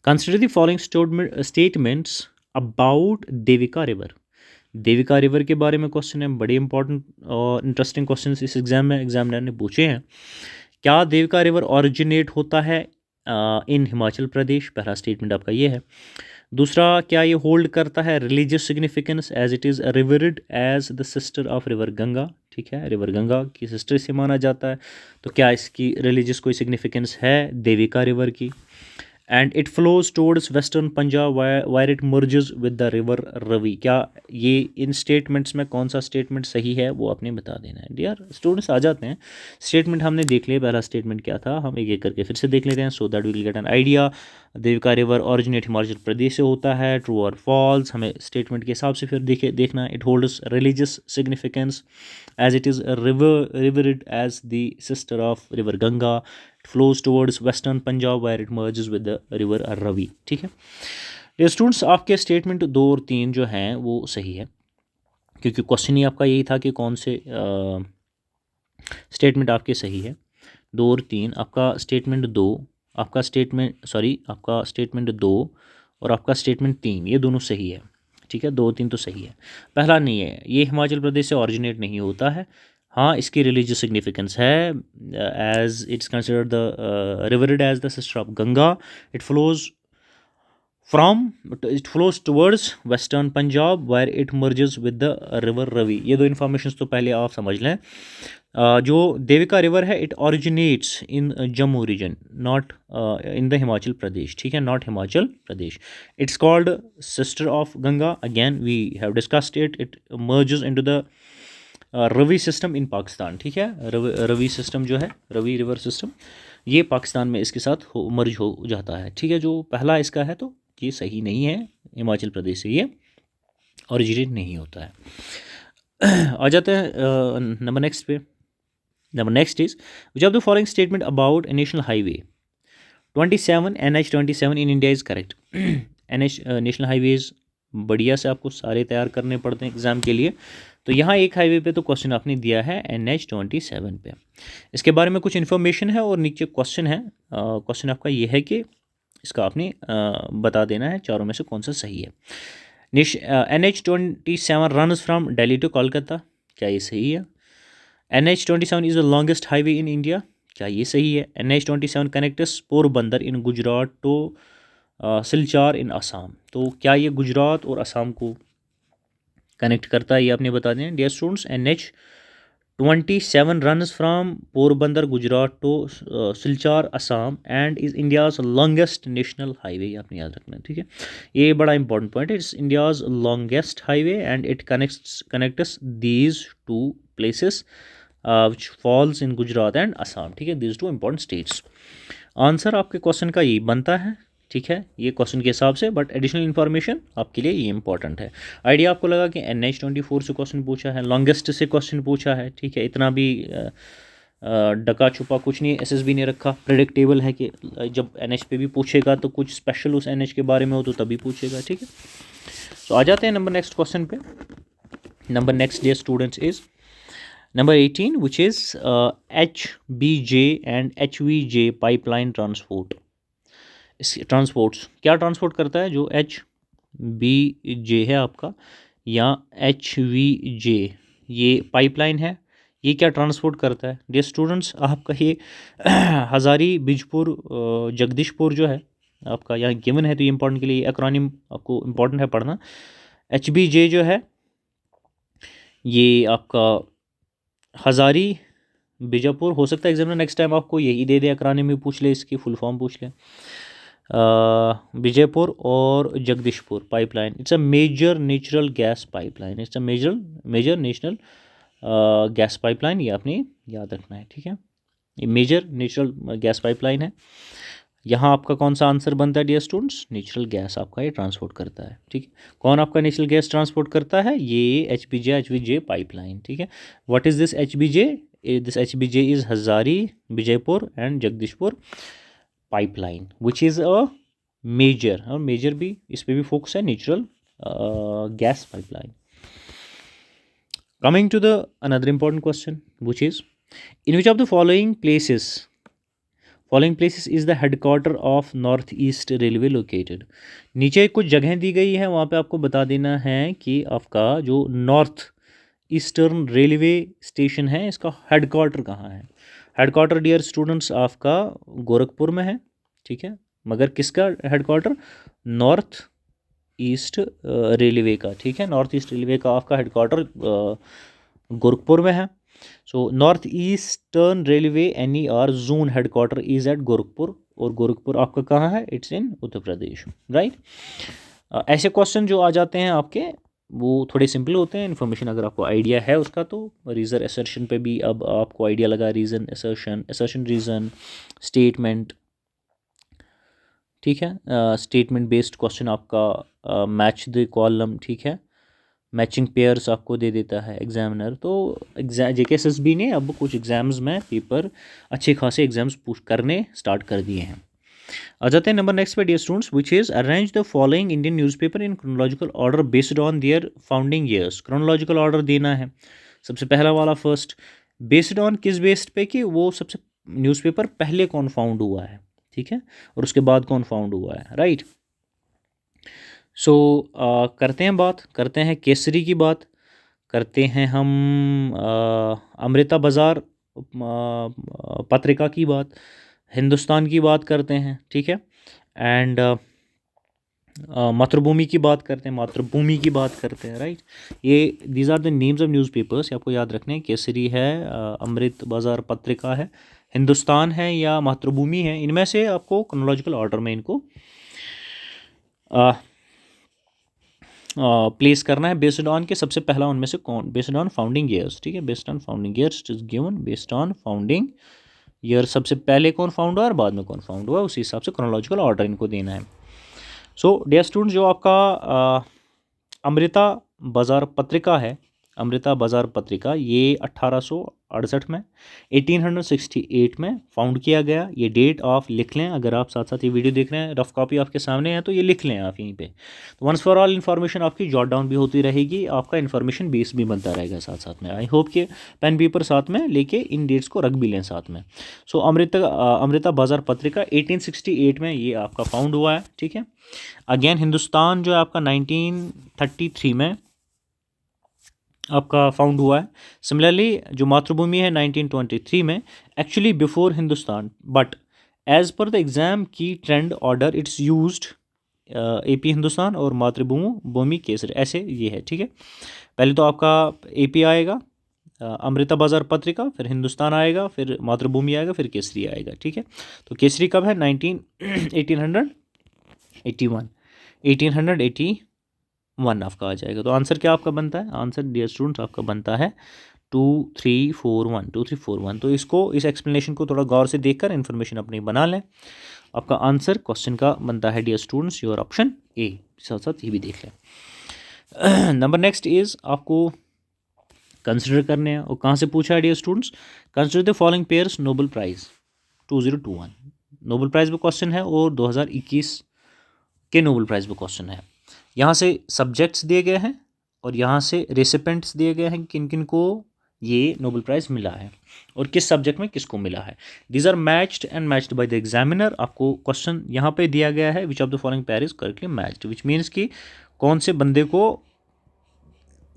consider the following statements about Devika river. Devika river के बारे में क्वेश्चन है, बड़े इंपॉर्टेंट और इंटरेस्टिंग क्वेश्चन इस एग्जाम में एग्जामिनर ने पूछे हैं। क्या देविका रिवर ऑरिजिनेट होता है इन हिमाचल प्रदेश, पहला स्टेटमेंट आपका ये है। दूसरा, क्या ये होल्ड करता है religious significance as it is revered as the sister of river Ganga, ठीक है, रिवर गंगा की सिस्टर से माना जाता है, तो क्या इसकी रिलीजियस कोई सिग्निफिकेंस है देविका रिवर की। And it flows towards western Punjab where it merges with the river Ravi, क्या ये इन स्टेटमेंट्स में कौन सा स्टेटमेंट सही है वो आपने बता देना है। डियर स्टूडेंट्स, आ जाते हैं स्टेटमेंट हमने देख लिया, पहला स्टेटमेंट क्या था, हम एक एक करके फिर से देख लेते हैं, so that we will get an idea. Devika river originate Himachal Pradesh से होता है, ट्रू और फॉल्स, हमें स्टेटमेंट के हिसाब से फिर देखना। It holds religious significance as it is revered as the sister of river Ganga, flows towards western Punjab where it merges with the river Ravi, ठीक है। ये स्टूडेंट्स आपके स्टेटमेंट 2 और 3 जो हैं वो सही है, क्योंकि क्वेश्चन ही आपका यही था कि कौन से स्टेटमेंट आपके सही है। 2 और 3 आपका स्टेटमेंट 2, आपका स्टेटमेंट 2 और आपका स्टेटमेंट 3 ये दोनों सही है, ठीक है, 2 3 तो सही है। पहला नहीं है, ये हिमाचल प्रदेश से ऑरिजिनेट नहीं होता है। हाँ, इसकी रिलीजियस सिग्निफिकेंस है, as it's considered the revered as the sister of Ganga, it flows towards western Punjab where it merges with the river Ravi. ये दो इन्फॉर्मेशन तो पहले आप समझ लें। जो देविका रिवर है it originates in Jammu region, not in the Himachal Pradesh, ठीक है, not Himachal Pradesh. It's called sister of Ganga, again we have discussed it, it merges into the Ravi system in Pakistan, ठीक है, रवि सिस्टम जो है, रवि रिवर सिस्टम, ये पाकिस्तान में इसके साथ मर्ज हो जाता है, ठीक है। जो पहला इसका है तो ये सही नहीं है, हिमाचल प्रदेश से ये ऑरिजिनेट नहीं होता है। आ जाते हैं नंबर नेक्स्ट पे। Number next is which of the following statement about A national highway 27 NH27 in India is correct. NH national highways बढ़िया से आपको सारे तैयार करने पड़ते हैं एग्जाम के लिए, तो यहाँ एक हाईवे पे तो क्वेश्चन आपने दिया है NH27 पे, इसके बारे में कुछ इन्फॉर्मेशन है और नीचे क्वेश्चन है। क्वेश्चन आपका ये है कि इसका आपने बता देना है चारों में से कौन सा सही है। NH27 runs from Delhi to Kolkata, क्या ये सही है। NH27 is the longest highway in India, क्या ये सही है। NH27 connects Porbandar in Gujarat to Silchar in Assam, तो क्या ये गुजरात और असम को कनेक्ट करता है, ये आपने बता दें। Dear students, 27 runs from Porbandar, Gujarat to Silchar, Assam and is India's longest national highway. ये आपने याद रखना है, ठीक है। ये बड़ा इंपॉर्टेंट पॉइंट है। It's India's longest highway and it connects these two places which falls in Gujarat and Assam, ठीक है। these two important states। Answer आपके क्वेश्चन का यही बनता है, ठीक है, ये क्वेश्चन के हिसाब से, बट एडिशनल इन्फॉर्मेशन आपके लिए ये इंपॉर्टेंट है। आइडिया आपको लगा कि NH24 से क्वेश्चन पूछा है, लॉन्गेस्ट से क्वेश्चन पूछा है, ठीक है, इतना भी डका छुपा कुछ नहीं, SSB ने रखा, प्रेडिक्टेबल है कि जब NH पे भी पूछेगा तो कुछ स्पेशल उस NH के बारे में हो तो तभी पूछेगा, ठीक है। तो आ जाते हैं नंबर नेक्स्ट क्वेश्चन पे। Number next dear students is number 18 which is HBJ and HVJ pipeline transport. इस ट्रांसपोर्ट्स क्या ट्रांसपोर्ट करता है? जो HBJ है आपका या HVJ ये पाइपलाइन है, ये क्या ट्रांसपोर्ट करता है डियर स्टूडेंट्स? आपका ये हज़ारी बिजपुर जगदीशपुर जो है आपका यहाँ गिवन है, तो ये इंपॉर्टेंट के लिए एक्रोनिम आपको इंपॉर्टेंट है पढ़ना। HBJ जो है ये आपका हज़ारी बीजापुर, हो सकता है एग्जामिनर नेक्स्ट टाइम आपको यही दे दे, एक्रोनिम में पूछ ले, इसकी फुल फॉर्म पूछ ले। विजयपुर और Jagdishpur pipeline, it's a major natural gas pipeline, it's a major national gas pipeline, ये आपने याद रखना है, ठीक है। ये मेजर नेचुरल गैस पाइपलाइन है। यहाँ आपका कौन सा आंसर बनता है डियर स्टूडेंट्स? नेचुरल गैस आपका ये ट्रांसपोर्ट करता है, ठीक है। कौन आपका नेचुरल गैस ट्रांसपोर्ट करता है? ये HBJ पाइपलाइन, ठीक है। What is this HBJ? This HBJ is Hazira Vijaypur and Jagdishpur pipeline which is a major, और मेजर भी इस पर भी फोकस है, natural gas pipeline. Coming to the another important question which is in which of the following places is the headquarter of North East Railway located. नीचे कुछ जगहें दी गई है, वहाँ पे आपको बता देना है कि आपका जो नॉर्थ ईस्टर्न रेलवे स्टेशन है इसका हेडक्वार्टर कहाँ है। हेडक्वार्टर डियर स्टूडेंट्स आपका गोरखपुर में है, ठीक है, मगर किसका हेडक्वार्टर? नॉर्थ ईस्ट रेलवे का, ठीक है। नॉर्थ ईस्ट रेलवे का आपका हेडक्वार्टर गोरखपुर में है। So North Eastern Railway NER zone headquarter is at Gorakhpur, और गोरखपुर आपका कहाँ है? It's in Uttar Pradesh, right. ऐसे क्वेश्चन जो आ जाते हैं आपके वो थोड़े सिंपल होते हैं, इन्फॉर्मेशन अगर आपको आइडिया है उसका तो रीज़न असर्शन पे भी अब आपको आइडिया लगा, रीज़न असर्शन रीज़न स्टेटमेंट, ठीक है। स्टेटमेंट बेस्ड क्वेश्चन आपका मैच द कॉलम, ठीक है, मैचिंग पेयर्स आपको दे देता है एग्जामिनर। तो JKSSB ने अब कुछ एग्जाम्स में पेपर अच्छे खासे एग्जाम्स पुश करने स्टार्ट कर दिए हैं। आ जाते हैं नंबर नेक्स्ट पे dear students which is arrange the following Indian newspaper in chronological order based on their founding years. Chronological order देना है। सबसे पहला वाला फर्स्ट, बेस्ड ऑन किस बेस्ड पे कि वो सबसे न्यूज़पेपर पहले कौन फाउंड हुआ है, ठीक है, और उसके बाद कौन फाउंड हुआ है, राइट। सो करते हैं केसरी की बात, करते हैं हम अमृता बाज़ार पत्रिका की बात, हिंदुस्तान की बात करते हैं, ठीक है, एंड मातृभूमि की बात करते हैं, राइट। ये these are the names of newspapers, आपको याद रखने हैं। केसरी है, अमृत बाज़ार पत्रिका है, हिंदुस्तान है या मातृभूमि है, इनमें से आपको क्रोनोलॉजिकल ऑर्डर में इनको प्लेस करना है बेस्ड ऑन के सबसे पहला उनमें से कौन, बेस्ड ऑन फाउंडिंग ईयर्स, ठीक है, based on founding years is given, based on founding year सबसे पहले कौन फाउंड हुआ और बाद में कौन फाउंड हुआ, उसी हिसाब से क्रोनोलॉजिकल ऑर्डर इनको देना है। सो डियर स्टूडेंट्स, जो आपका अमृता बाज़ार पत्रिका है, अमृता बाज़ार पत्रिका, ये 1868 में 1868 में फाउंड किया गया। ये डेट आप लिख लें, अगर आप साथ साथ ये वीडियो देख रहे हैं, रफ कॉपी आपके सामने है तो ये लिख लें आप यहीं पे। तो वंस फॉर ऑल इन्फॉर्मेशन आपकी जॉट डाउन भी होती रहेगी, आपका इन्फॉर्मेशन बेस भी बनता रहेगा साथ साथ में। आई होप कि पेन पेपर साथ में लेके इन डेट्स को रख भी लें साथ में। सो अमृता बाज़ार पत्रिका 1868 में ये आपका फाउंड हुआ है, ठीक है। अगेन हिंदुस्तान जो है आपका 1933 में आपका फाउंड हुआ है। सिमिलरली जो मातृभूमि है 1923 में, actually before Hindustan, but as per the exam की trend order it's used AP Hindustan और मातृभूमि केसरी, ऐसे ये है, ठीक है। पहले तो आपका AP आएगा, अमृता बाजार पत्रिका, फिर हिंदुस्तान आएगा, फिर मातृभूमि आएगा, फिर केसरी आएगा। ठीक है, तो केसरी कब है? 1881 1881 आपका आ जाएगा। तो आंसर क्या आपका बनता है? आंसर डियर स्टूडेंट्स आपका बनता है 2341। तो इसको, इस एक्सप्लेनेशन को थोड़ा गौर से देखकर इन्फॉर्मेशन अपनी बना लें। आपका आंसर क्वेश्चन का बनता है dear students your option A. साथ साथ ये भी देख लें। नंबर नेक्स्ट इज आपको कंसिडर करने हैं, और कहाँ से पूछा है dear students? Consider the following pairs Nobel prize 2021। Nobel prize पे क्वेश्चन है और 2021 के नोबेल प्राइज पे क्वेश्चन है। यहाँ से सब्जेक्ट्स दिए गए हैं और यहाँ से रेसिपेंट्स दिए गए हैं, किन किन को ये नोबेल प्राइज़ मिला है और किस सब्जेक्ट में किसको मिला है। These are matched and matched by the examiner. आपको क्वेश्चन यहाँ पे दिया गया है which of the following pair is correctly matched, which means कि कौन से बंदे को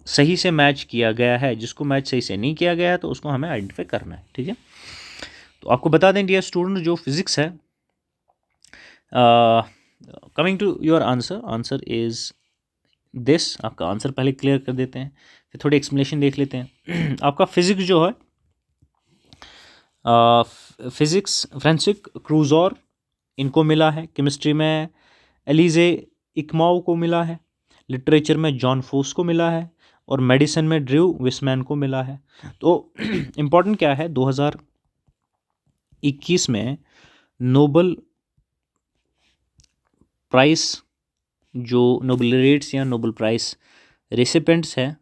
सही से मैच किया गया है, जिसको मैच सही से नहीं किया गया है तो उसको हमें आइडेंटिफाई करना है। ठीक है, तो आपको बता दें डियर स्टूडेंट, जो फिजिक्स है, coming to your answer, answer is this. आपका आंसर पहले क्लियर कर देते हैं, फिर थोड़ी एक्सप्लेनेशन देख लेते हैं। आपका फिजिक्स जो है, फिजिक्स फ्रांसिस क्रूजर इनको मिला है, केमिस्ट्री में एलिजे इकमाओ को मिला है, लिटरेचर में जॉन फोस को मिला है, और मेडिसिन में ड्रू विसमैन को मिला है। तो इम्पॉर्टेंट क्या है, 2021 में नोबेल प्राइस, जो नोबेल laureates या नोबेल प्राइस रेसिपेंट्स है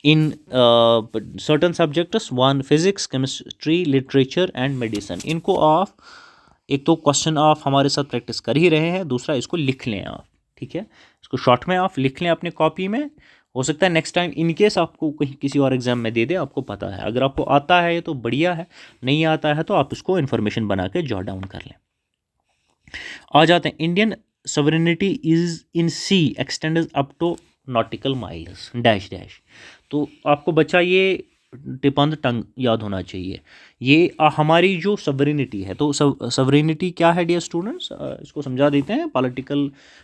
in certain subjects, one physics, chemistry, literature and medicine, इनको आप एक तो क्वेश्चन आप हमारे साथ प्रैक्टिस कर ही रहे हैं, दूसरा इसको लिख लें आप। ठीक है, इसको शॉर्ट में आप लिख लें अपने कॉपी में। हो सकता है नेक्स्ट टाइम इन केस आपको कहीं किसी और एग्जाम में दे दे, आपको पता है। अगर आपको आता है तो बढ़िया है, नहीं आता है तो आप इसको इन्फॉर्मेशन बना के जॉट डाउन कर लें। आ जाते हैं, Indian sovereignty is in sea extend up to nautical miles dash dash. तो आपको बच्चा ये टिप ऑन द टंग याद होना चाहिए। ये हमारी जो सॉवरेनिटी है, तो सॉवरेनिटी क्या है डियर स्टूडेंट्स, इसको समझा देते हैं। Political,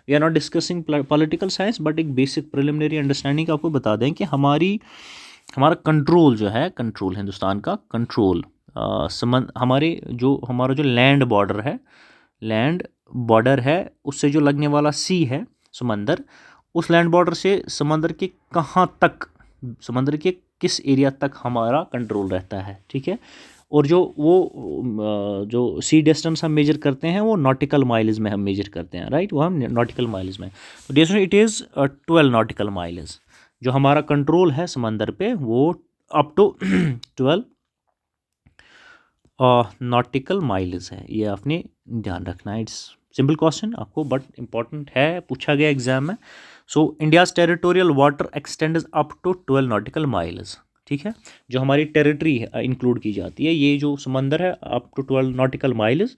we are not discussing political science, but एक बेसिक प्रिलिमिनरी अंडरस्टैंडिंग आपको बता दें कि हमारा कंट्रोल जो है, कंट्रोल हिंदुस्तान का कंट्रोल, हमारा जो लैंड बॉर्डर है उससे जो लगने वाला सी है समंदर, उस लैंड बॉर्डर से समंदर के कहाँ तक, समंदर के किस एरिया तक हमारा कंट्रोल रहता है। ठीक है, और जो सी डिस्टेंस हम मेजर करते हैं वो नॉटिकल माइल्स में हम मेजर करते हैं, राइट, वो हम नॉटिकल माइल्स में। तो distance it is 12 nautical miles. जो हमारा कंट्रोल है समंदर पे वो अप टू 12 नॉटिकल माइल्स है। ये आपने ध्यान रखना है। इट्स सिंपल क्वेश्चन आपको, बट इंपॉर्टेंट है, पूछा गया एग्जाम में। So India's territorial water extends up to 12 nautical miles. ठीक है, जो हमारी टेरिटरी है इंक्लूड की जाती है, ये जो समंदर है अप टू 12 नॉटिकल माइल्स,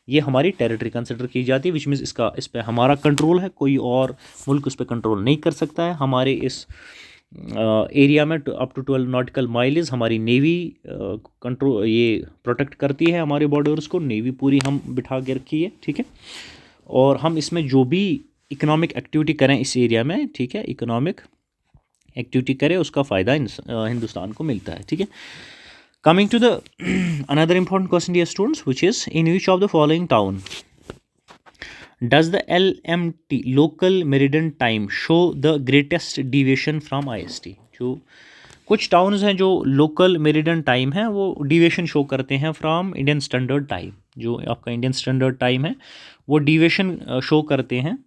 ये हमारी टेरिटरी कंसिडर की जाती है, विच मीन्स इस पर हमारा कंट्रोल है, कोई और मुल्क उस पर कंट्रोल नहीं कर सकता है। हमारे इस एरिया में अप टू 12 नॉटिकल माइल्स हमारी नेवी कंट्रोल, ये प्रोटेक्ट करती है हमारे बॉर्डर्स को, नेवी पूरी हम बिठा के रखी है। ठीक है, और हम इसमें जो भी इकोनॉमिक एक्टिविटी करें इस एरिया में, ठीक है, इकोनॉमिक एक्टिविटी करें उसका फ़ायदा हिंदुस्तान को मिलता है। ठीक है, coming to the another important question dear students, which is in which of the following town does the LMT local meridian time show the greatest deviation from IST। जो कुछ टाउन्स हैं जो लोकल मेरिडियन टाइम है वो डिविएशन शो करते हैं फ्रॉम इंडियन स्टैंडर्ड टाइम। जो आपका इंडियन स्टैंडर्ड टाइम है वो डिविएशन शो करते हैं,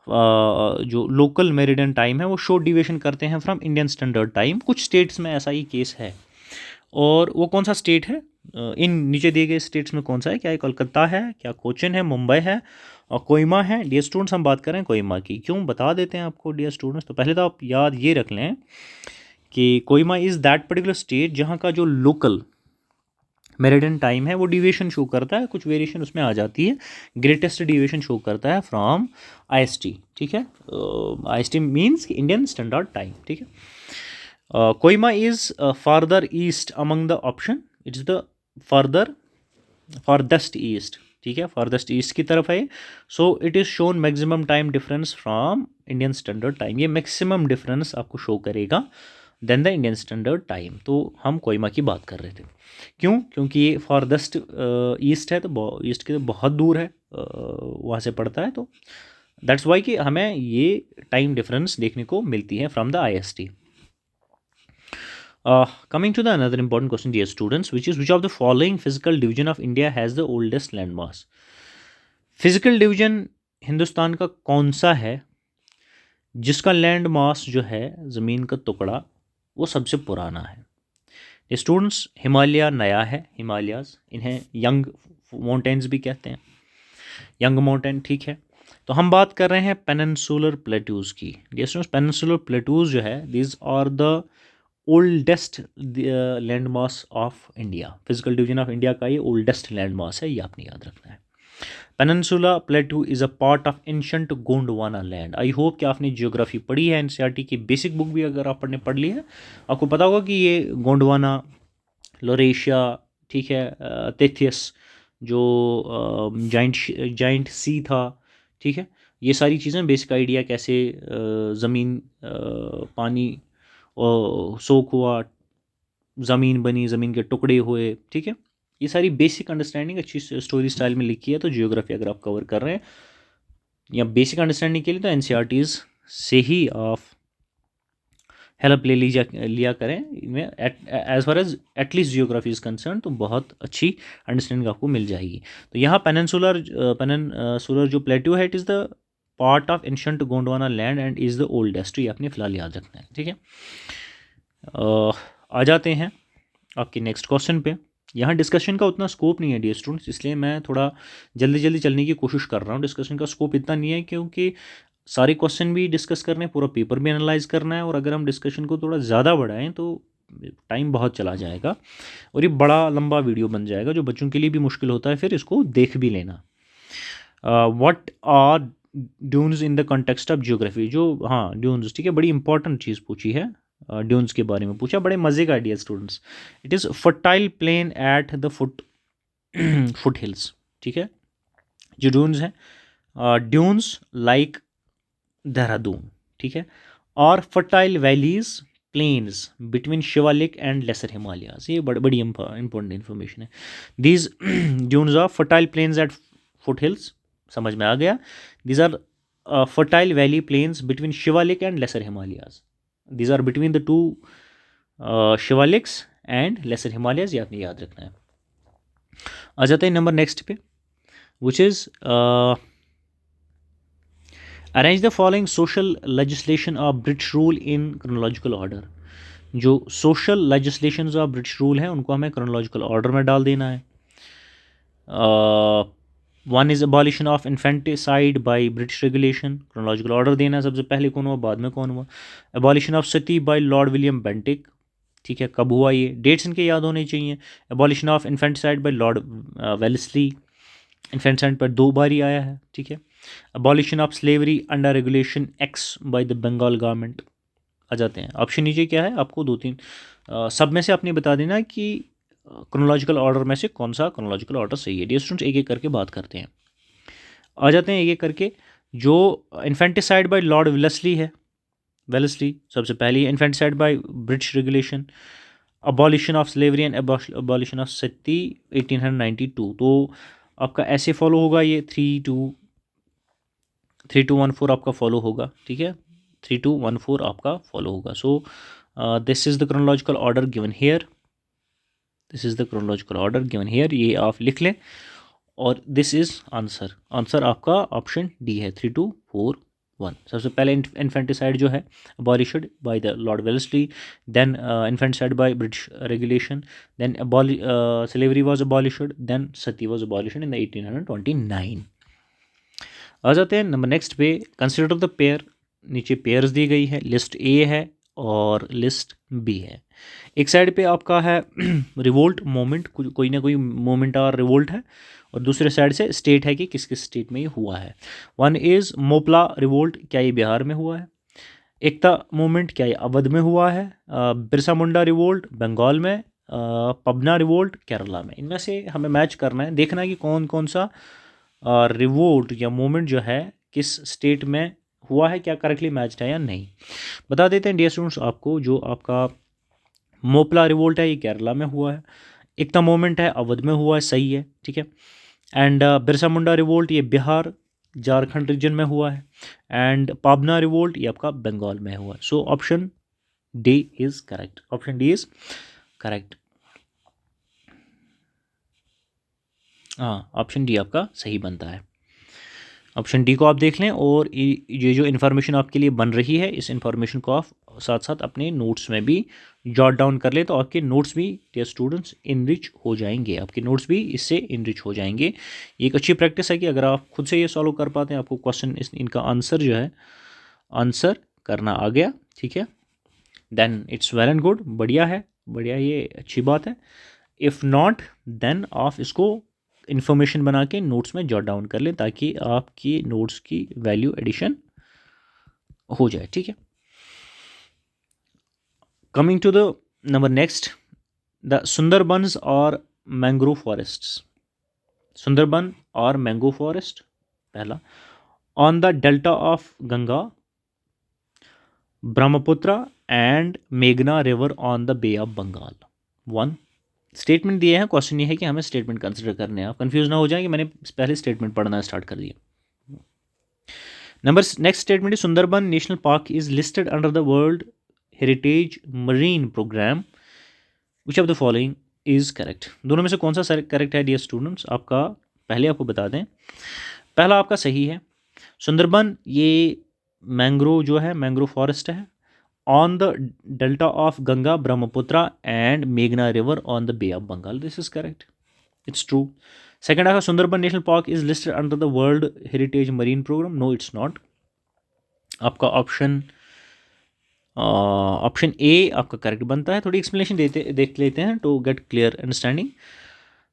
जो लोकल मेरिडियन टाइम है वो शो डिविएशन करते हैं फ्रॉम इंडियन स्टैंडर्ड टाइम। कुछ स्टेट्स में ऐसा ही केस है, और वो कौन सा स्टेट है, इन नीचे दिए गए स्टेट्स में कौन सा है? क्या ये कोलकाता है, क्या कोचिन है, मुंबई है, और कोहिमा है। डियर स्टूडेंट्स हम बात करें कोहिमा की, क्यों बता देते हैं आपको डियर स्टूडेंट्स। तो पहले तो आप याद ये रख लें कि Kohima is that particular state जहाँ का जो लोकल मेरिडियन टाइम है वो डिविएशन शो करता है, कुछ वेरिएशन उसमें आ जाती है, ग्रेटेस्ट डिविएशन शो करता है फ्रॉम IST। ठीक है, IST means Indian standard time. ठीक है, Kohima is farther east among the option, it's the farthest east. ठीक है, फारदेस्ट ईस्ट की तरफ है। So it is shown maximum time difference from Indian standard time. ये मैक्सिमम डिफरेंस आपको शो करेगा then the Indian standard time. तो हम कोहिमा की बात कर रहे थे। क्यों? क्योंकि ये फॉरदेस्ट ईस्ट है, तो ईस्ट के बहुत दूर है, वहाँ से पड़ता है, तो दैट्स वाई कि हमें ये टाइम डिफरेंस देखने को मिलती है from the IST। Coming to the another important question, dear students, which of the following physical division of India has the oldest landmass? Physical division Hindustan का कौन सा है जिसका लैंड मास जो है, ज़मीन का टुकड़ा, वो सबसे पुराना है? स्टूडेंट्स, हिमालय नया है, हिमालयाज, इन्हें यंग माउंटेन्स भी कहते हैं, यंग माउंटेन, ठीक है। तो हम बात कर रहे हैं पेनिनसुलर प्लेट्यूज़ की। डियर स्टूडेंट्स, पेनिनसुलर प्लेट्यूज़ जो है, these are the oldest land mass of India. Physical division of India का ये ओल्डेस्ट लैंड मास है, ये आपने याद रखना है। Peninsula प्लेटू is a part of ancient Gondwana land. I hope कि आपने जियोग्राफी पढ़ी है, NCERT की बेसिक बुक भी अगर आपने पढ़ ली है, आपको पता होगा कि ये गोंडवाना, लोरेशिया, ठीक है, तेथियस जो जाइंट सी था, ठीक है, ये सारी चीज़ें, बेसिक आइडिया कैसे ज़मीन, पानी सोख हुआ, ज़मीन बनी, ज़मीन के टुकड़े हुए, ठीक है, ये सारी बेसिक अंडरस्टैंडिंग अच्छी स्टोरी स्टाइल में लिखी है। तो जियोग्राफी अगर आप कवर कर रहे हैं या बेसिक अंडरस्टैंडिंग के लिए, तो NCERTs से ही आप हेल्प लिया करें इनमें, as far as at least geography is concern, तो बहुत अच्छी अंडरस्टैंडिंग आपको मिल जाएगी। तो यहाँ पेनिनसुलर जो प्लेट्यू है, it is the part of ancient Gondwana land and is the oldest. ये आपने फिलहाल याद रखना है, ठीक है। आ जाते हैं आपके नेक्स्ट क्वेश्चन पे। यहाँ डिस्कशन का उतना स्कोप नहीं है डियर स्टूडेंट्स, इसलिए मैं थोड़ा जल्दी जल्दी चलने की कोशिश कर रहा हूँ। डिस्कशन का स्कोप इतना नहीं है क्योंकि सारे क्वेश्चन भी डिस्कस करने हैं, पूरा पेपर भी एनालाइज करना है, और अगर हम डिस्कशन को थोड़ा ज़्यादा बढ़ाएं तो टाइम बहुत चला जाएगा और ये बड़ा लंबा वीडियो बन जाएगा, जो बच्चों के लिए भी मुश्किल होता है फिर इसको देख भी लेना। What are dunes in the context of geography? जो हाँ ड्यून्स, ठीक है, बड़ी इंपॉर्टेंट चीज़ पूछी है, ड्यून्स के बारे में पूछा, बड़े मज़े का idea students. It is fertile plain at the foothills, ठीक है। जो ड्यून्स हैं, ड्यून्स लाइक देहरादून, ठीक है, और fertile valleys, plains between Shivalik and lesser Himalayas. ये बड़ी इंपॉर्टेंट इन्फॉर्मेशन है। These dunes are fertile plains at foothills, समझ में आ गया। These are fertile valley plains between Shivalik and lesser Himalayas. These are between the two Shivaliks and lesser Himalayas, ये आपने याद रखना है। आ जाते हैं नंबर नेक्स्ट पे, which is arrange the following social legislation of British rule in chronological order. जो social legislation of British rule हैं उनको हमें क्रोनोलॉजिकल ऑर्डर में डाल देना है। One is abolition of infanticide by British regulation, chronological order देना है, सबसे पहले कौन हुआ, बाद में कौन हुआ। Abolition of Sati by Lord William Bentinck, ठीक है, कब हुआ, ये डेट्स इनके याद होने चाहिए। Abolition of infanticide by Lord Wellesley, infanticide पर 2 बार ही आया है, ठीक है। Abolition of slavery under regulation X by the Bengal government. आ जाते हैं ऑप्शन नीचे क्या है, आपको 2-3 सब में से आपने बता देना कि क्रोनोलॉजिकल ऑर्डर में से कौन सा क्रोनोलॉजिकल ऑर्डर सही है। डियर स्टूडेंट्स, एक एक करके बात करते हैं, आ जाते हैं एक एक करके। जो इन्फेंटिसाइड बाय लॉर्ड वेलेस्ली सबसे पहली, infanticide by British regulation, abolition of slavery and abolition of sati 1892। तो आपका ऐसे फॉलो होगा, ये 3214 आपका फॉलो होगा, ठीक है, 3214 आपका फॉलो होगा। So this is the chronological order given here, this is the chronological order given here, ये आप लिख लें। और दिस इज़ आंसर, आंसर आपका ऑप्शन डी है, 3241। सबसे पहले इन्फेंटिसाइड जो है abolished by the Lord Wellesley, then infanticide by British regulation, then slavery was abolished, then sati was abolished in the 1829। आ जाते हैं नंबर नेक्स्ट पे, कंसिडर द पेयर। नीचे पेयर्स दी गई है, लिस्ट ए है और लिस्ट बी है। एक साइड पे आपका है रिवोल्ट मोमेंट, कोई ना कोई मोमेंट और रिवोल्ट है, और दूसरे साइड से स्टेट है कि किस किस स्टेट में ये हुआ है। वन इज़ मोपला रिवोल्ट, क्या ये बिहार में हुआ है। एकता मूवमेंट, क्या ये अवध में हुआ है। बिरसा मुंडा रिवोल्ट बंगाल में, पबना रिवोल्ट केरला में। इनमें से हमें मैच करना है, देखना है कि कौन कौन सा रिवोल्ट या मूवमेंट जो है किस स्टेट में हुआ है, क्या करेक्टली मैच्ड है या नहीं। बता देते हैं डियर स्टूडेंट्स आपको, जो आपका मोपला रिवोल्ट है ये केरला में हुआ है, एकता मोमेंट है अवध में हुआ है, सही है, ठीक है। एंड बिरसा मुंडा रिवोल्ट ये बिहार झारखंड रीजन में हुआ है। एंड पाबना रिवोल्ट ये आपका बंगाल में हुआ है। So option D is correct, option D is correct. हाँ, ऑप्शन डी आपका सही बनता है। ऑप्शन डी को आप देख लें, और ये जो इन्फॉर्मेशन आपके लिए बन रही है, इस इन्फॉर्मेशन को आप साथ साथ अपने नोट्स में भी जॉट डाउन कर ले, तो आपके नोट्स भी डियर स्टूडेंट्स इनरिच हो जाएंगे, आपके नोट्स भी इससे इनरिच हो जाएंगे। ये एक अच्छी प्रैक्टिस है कि अगर आप खुद से ये सॉल्व कर पाते हैं, आपको क्वेश्चन इनका आंसर जो है आंसर करना आ गया, ठीक है, then it's well and good, बढ़िया है, बढ़िया, ये अच्छी बात है। इफ़ नॉट देन आप इसको इन्फॉर्मेशन बना के नोट्स में जॉट डाउन कर लें, ताकि आपकी नोट्स की वैल्यू एडिशन हो जाए, ठीक है। Coming to the number next, the Sundarbans और मैंग्रोव फॉरेस्ट्स, सुंदरबन और मैंग्रोव फॉरेस्ट, पहला, on the delta of Ganga, Brahmaputra and मेघना river on the bay of Bengal. One statement दिए हैं, क्वेश्चन ये है कि हमें स्टेटमेंट कंसिडर करने हैं, आप कंफ्यूज ना हो जाए कि मैंने पहले स्टेटमेंट पढ़ना स्टार्ट कर दिया। Number next statement is Sundarban national park is listed under the world heritage marine program, which of the following is correct. दोनों में से कौन सा करेक्ट है डियर स्टूडेंट्स, आपका पहले आपको बता दें, पहला आपका सही है, सुंदरबन ये मैंग्रोव जो है मैंग्रोव फॉरेस्ट है on the delta of Ganga Brahmaputra and मेघना river on the bay of Bengal, this is correct, it's true. Second आपका Sundarban national park is listed under the world heritage marine programme, no it's not. आपका ऑप्शन ऑप्शन ए आपका करेक्ट बनता है। थोड़ी एक्सप्लेनेशन देख लेते हैं to get clear understanding.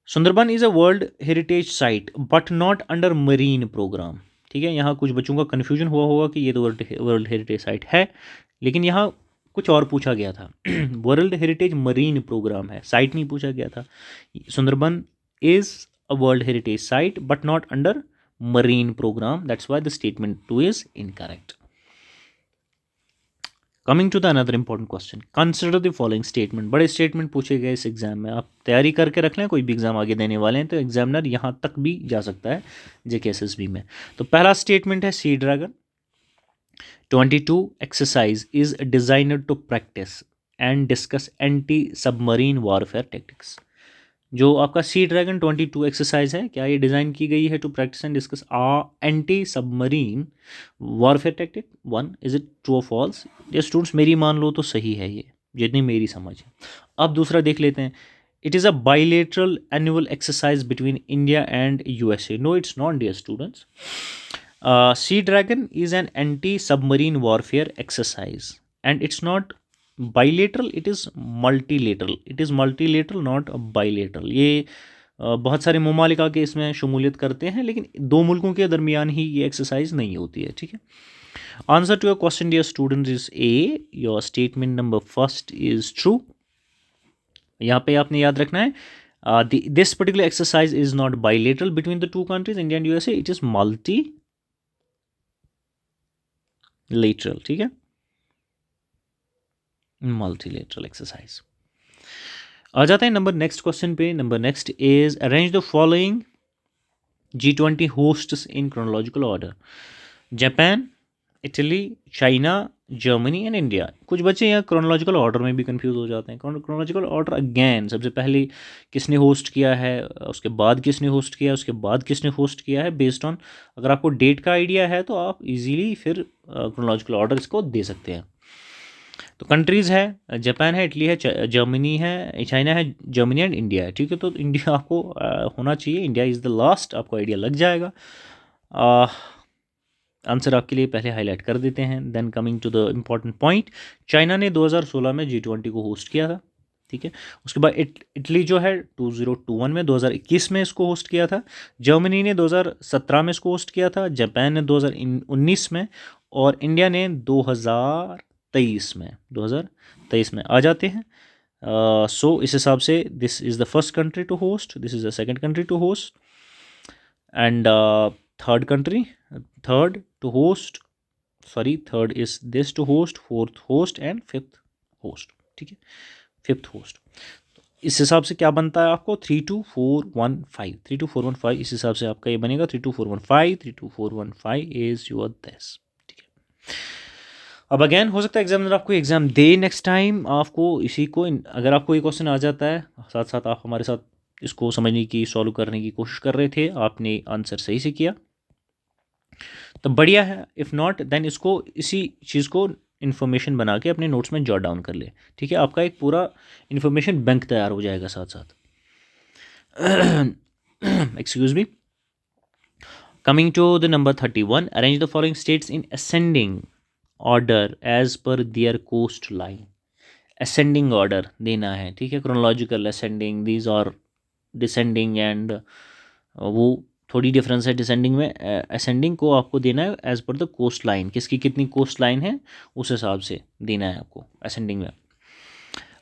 Sundarban is a world heritage site but not under marine programme, ठीक है। यहाँ कुछ बच्चों का कन्फ्यूजन हुआ होगा कि ये तो वर्ल्ड हेरिटेज साइट है, लेकिन यहाँ कुछ और पूछा गया था। वर्ल्ड हेरिटेज मरीन प्रोग्राम है, साइट नहीं पूछा गया था। Sundarban is a world heritage site but not under marine program, that's why the statement 2 is incorrect. Coming to the another important question, consider the following statement. बड़े स्टेटमेंट पूछे गए इस एग्जाम में, आप तैयारी करके रख लें, कोई भी एग्जाम आगे देने वाले हैं तो एग्जामिनर यहाँ तक भी जा सकता है JKSSB में। तो पहला स्टेटमेंट है sea dragon 22 exercise is designed to practice and discuss anti submarine warfare tactics. जो आपका सी ड्रैगन 22 एक्सरसाइज है, क्या ये डिज़ाइन की गई है to practice and discuss anti submarine warfare tactic. One, is it true और फॉल्स। ये स्टूडेंट्स मेरी मान लो तो सही है ये, जितनी मेरी समझ है। अब दूसरा देख लेते हैं, it is a bilateral annual exercise between India and USA, no it's not dear students. Sea Dragon is an anti-submarine warfare exercise and it's not bilateral, it is multilateral, not bilateral। ये बहुत सारे ममालिका के इसमें शमूलियत करते हैं, लेकिन दो मुल्कों के दरमियान ही ये एक्सरसाइज नहीं होती है, ठीक है। Answer to your question dear students is A, your statement number first is true. यहाँ पे आपने याद रखना है, this particular exercise is not bilateral between the two countries India and USA, it is multilateral, ठीक है, मल्टीलेटरल एक्सरसाइज। आ जाते हैं नंबर नेक्स्ट क्वेश्चन पे। Number next is arrange the following G20 hosts in chronological order, Japan, Italy, China, Germany and India. कुछ बच्चे यहाँ क्रोनोलॉजिकल ऑर्डर में भी कंफ्यूज हो जाते हैं। क्रोनोलॉजिकल ऑर्डर अगेन, सबसे पहले किसने होस्ट किया है, उसके बाद किसने होस्ट किया है, उसके बाद किसने होस्ट किया है, बेस्ड ऑन अगर आपको डेट का आइडिया है तो आप इजीली फिर क्रोनोलॉजिकल ऑर्डर इसको दे सकते हैं। तो कंट्रीज़ है, जापान है, इटली है, जर्मनी है, चाइना है, जर्मनी एंड इंडिया है, ठीक है। तो इंडिया आपको होना चाहिए, इंडिया इज़ द लास्ट, आपको आइडिया लग जाएगा। आंसर आपके लिए पहले हाईलाइट कर देते हैं। Then coming to the important point, China ने 2016 में G20 को होस्ट किया था, ठीक है। उसके बाद इटली जो है 2021 में 2021 में इसको होस्ट किया था, जर्मनी ने 2017 में इसको होस्ट किया था, जापान ने 2019 में, और इंडिया ने 2023 में आ जाते हैं। सो इस हिसाब से this is the first country to host, this is the second country to host, and third to host sorry, third is this to host, fourth host and fifth host, ठीक है, फिफ्थ होस्ट। इस हिसाब से क्या बनता है आपको 32415, 32415, इस हिसाब से आपका ये बनेगा 32415, 32415 इज योर दिस, ठीक है। अब अगेन हो सकता है एग्जामिनर आपको एग्जाम दे नेक्स्ट टाइम, आपको इसी को अगर आपको ये क्वेश्चन आ जाता है, साथ साथ आप हमारे साथ इसको समझने की, सॉल्व करने की कोशिश कर रहे थे, आपने आंसर सही से किया तो बढ़िया है, इफ़ नॉट देन इसको, इसी चीज़ को इन्फॉर्मेशन बना के अपने नोट्स में जॉट डाउन कर ले, ठीक है, आपका एक पूरा इन्फॉर्मेशन बैंक तैयार हो जाएगा साथ साथ। Excuse me. Coming to the number 31, arrange the following states in ascending order as per their coastline. Ascending order देना है, ठीक है, chronological ascending, these are descending and वो थोड़ी डिफरेंस है डिसेंडिंग में, असेंडिंग को आपको देना है as per the coast line, किसकी कितनी कोस्ट लाइन है उस हिसाब से देना है आपको असेंडिंग में।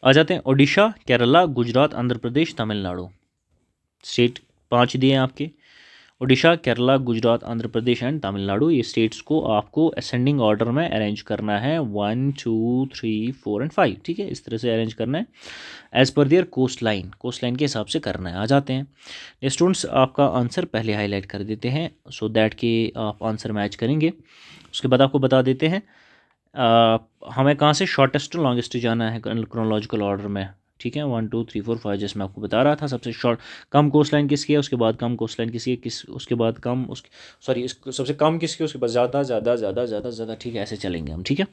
आ जाते हैं ओडिशा, केरला, गुजरात, आंध्र प्रदेश, तमिलनाडु। स्टेट 5 दिए हैं आपके, ओडिशा, केरला, गुजरात, आंध्र प्रदेश एंड तमिलनाडु। ये स्टेट्स को आपको असेंडिंग ऑर्डर में अरेंज करना है 1 2 3 4 एंड 5, ठीक है, इस तरह से अरेंज करना है as per there coast line के हिसाब से करना है। आ जाते हैं स्टूडेंट्स, आपका आंसर पहले हाईलाइट कर देते हैं सो दैट कि आप आंसर मैच करेंगे। उसके बाद आपको बता देते हैं हमें कहाँ से शॉर्टेस्ट टू लॉन्गेस्ट जाना है क्रोनोलॉजिकल ऑर्डर में, ठीक है, 1 2 3 4 5 जैसे मैं आपको बता रहा था। सबसे शॉर्ट कम कोस्ट लाइन किसकी है, उसके बाद कम कोस्ट लाइन किसकी है, उसके बाद कम, सॉरी सबसे कम किसकी है, उसके बाद ज़्यादा ज़्यादा ज़्यादा ज़्यादा ज़्यादा, ठीक है, ऐसे चलेंगे हम, ठीक है।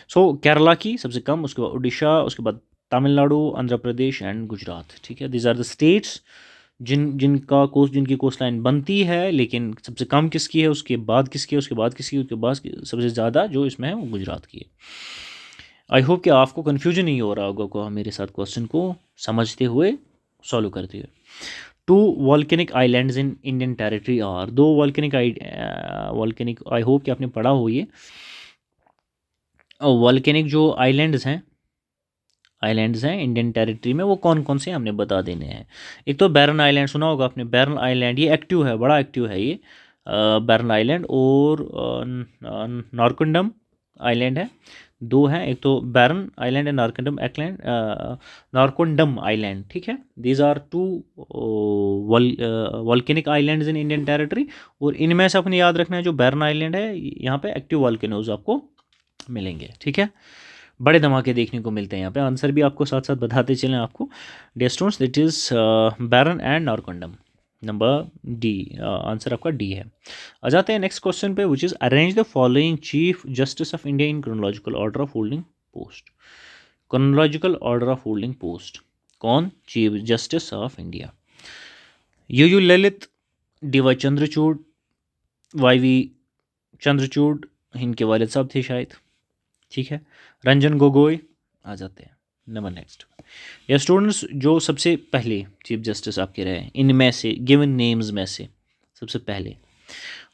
सो केरला की सबसे कम, उसके बाद उड़ीसा, उसके बाद तमिलनाडु, आंध्र प्रदेश एंड गुजरात, ठीक है। दीज आर द स्टेट्स जिनकी कोस्ट लाइन बनती है, लेकिन सबसे कम किसकी है, उसके बाद किसकी है, उसके बाद किसकी, उसके बाद सबसे ज़्यादा जो इसमें है वो गुजरात की है। आई होप कि आपको कन्फ्यूजन नहीं हो रहा होगा को मेरे साथ क्वेश्चन को समझते हुए, सॉल्व करते हुए। 2 volcanic islands in Indian territory are, 2 volcanic, I hope कि आपने पढ़ा हो ये वॉल्केनिक जो आइलैंड्स हैं इंडियन टेरिटरी में, वो कौन कौन से हमने बता देने हैं। एक तो बैरन आइलैंड, सुना होगा आपने, बैरन आइलैंड, ये एक्टिव है, बड़ा एक्टिव है ये बैरन आइलैंड, और नॉर्कुंडम आइलैंड है, 2 हैं, एक तो Barren island and Narcondam island, ठीक है। These are 2 volcanic islands in Indian territory, और इनमें से अपने याद रखना है जो बैरन आइलैंड है, यहाँ पे एक्टिव वॉल्केनोज आपको मिलेंगे, ठीक है। बड़े धमाके देखने को मिलते हैं यहाँ पे। आंसर भी आपको साथ साथ बताते चलें आपको, dear students, it is Barren and Narcondam, number D, answer आपका डी है। आ जाते हैं नेक्स्ट क्वेश्चन पे, which is arrange the following chief justice of India in chronological order of holding post. Chronological order of holding post, कौन chief justice of India? U Lalit, D Y Chandrachud, Y V Chandrachud, इनके वालिद साहब थे शायद, ठीक है, रंजन गोगोई। आ जाते हैं नंबर नेक्स्ट, या स्टूडेंट्स जो सबसे पहले चीफ जस्टिस आपके रहे इनमें से, गिवन नेम्स में से सबसे पहले,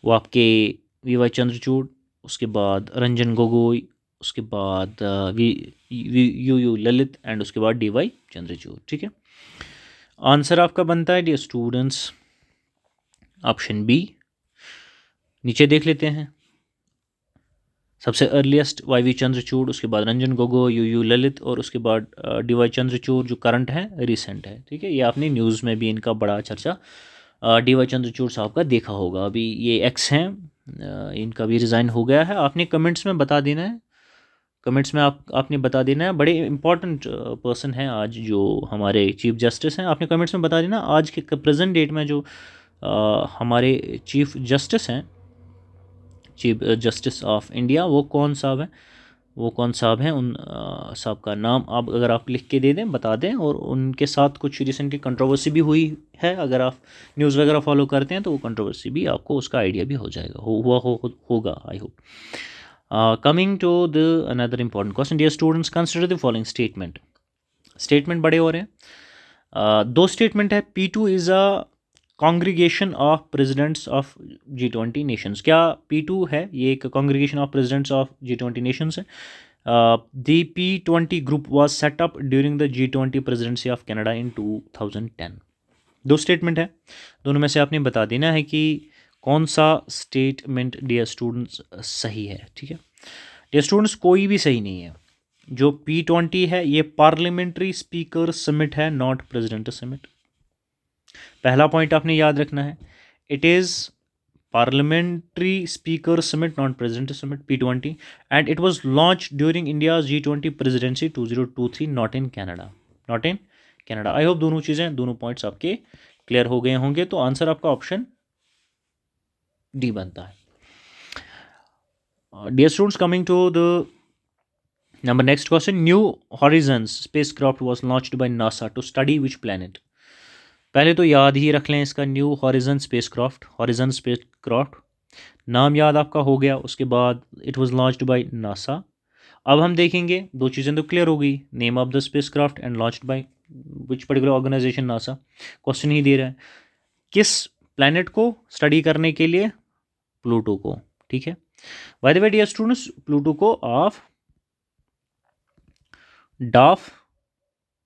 वो आपके वी वाई चंद्रचूड़, उसके बाद रंजन गोगोई, उसके बाद यू ललित एंड उसके बाद डी वाई चंद्रचूड़, ठीक है। आंसर आपका बनता है डियर स्टूडेंट्स ऑप्शन बी। नीचे देख लेते हैं, सबसे अर्लीस्ट वाई वी चंद्रचूड़, उसके बाद रंजन गोगोई, यू ललित, और उसके बाद डी वाई चंद्रचूड़ जो करंट है, रिसेंट है, ठीक है। ये आपने न्यूज़ में भी इनका बड़ा चर्चा डी वाई चंद्रचूड़ साहब का देखा होगा। अभी ये एक्स हैं, इनका भी रिज़ाइन हो गया है। आपने कमेंट्स में बता देना है, कमेंट्स में आपने बता देना है, बड़े इंपॉर्टेंट पर्सन हैं आज जो हमारे चीफ जस्टिस हैं। आपने कमेंट्स में बता देना आज के प्रेजेंट डेट में जो हमारे चीफ जस्टिस हैं, चीफ जस्टिस ऑफ इंडिया, वो कौन साहब हैं, वो कौन साहब हैं, उन साहब का नाम आप अगर आप लिख के दे दें, बता दें। और उनके साथ कुछ रिसेंटली कंट्रोवर्सी भी हुई है, अगर आप न्यूज़ वगैरह फॉलो करते हैं तो वो कंट्रोवर्सी भी आपको उसका आइडिया भी हो जाएगा, होगा I hope. Coming to the another important question, dear students, consider the following statement बड़े हो रहे हैं। 2 स्टेटमेंट है, P2 is a congregation of presidents of G20 nations. क्या P2 है, ये एक congregation of presidents of G20 nations है। The P20 group was set up during the G20 presidency of Canada in 2010। 2 statement है, दोनों में से आपने बता देना है कि कौन सा स्टेटमेंट डियर स्टूडेंट्स सही है, ठीक है। ये स्टूडेंट्स कोई भी सही नहीं है। जो P20 है ये पार्लियामेंट्री स्पीकर समिट है, नॉट प्रेसिडेंट समिट। पहला पॉइंट आपने याद रखना है, it is Parliamentary Speaker Summit, not President Summit, P20, and it was launched during India's G20 Presidency 2023, not in Canada. Not in Canada. I hope दोनों चीज़ें, दोनों पॉइंट्स आपके क्लियर हो गए होंगे। तो आंसर आपका ऑप्शन डी बनता है। Dear students, coming to the next question, New Horizons spacecraft was launched by NASA to study which planet? पहले तो याद ही रख लें इसका, न्यू हॉरिजन स्पेसक्राफ्ट नाम याद आपका हो गया। उसके बाद it was launched by NASA. अब हम देखेंगे, दो चीज़ें तो क्लियर हो गई, name of the spacecraft and launched by which particular organisation, NASA. Question ही दे रहा है किस प्लैनेट को स्टडी करने के लिए, प्लूटो को। ठीक है, by the way dear students, Pluto को ऑफ डाफ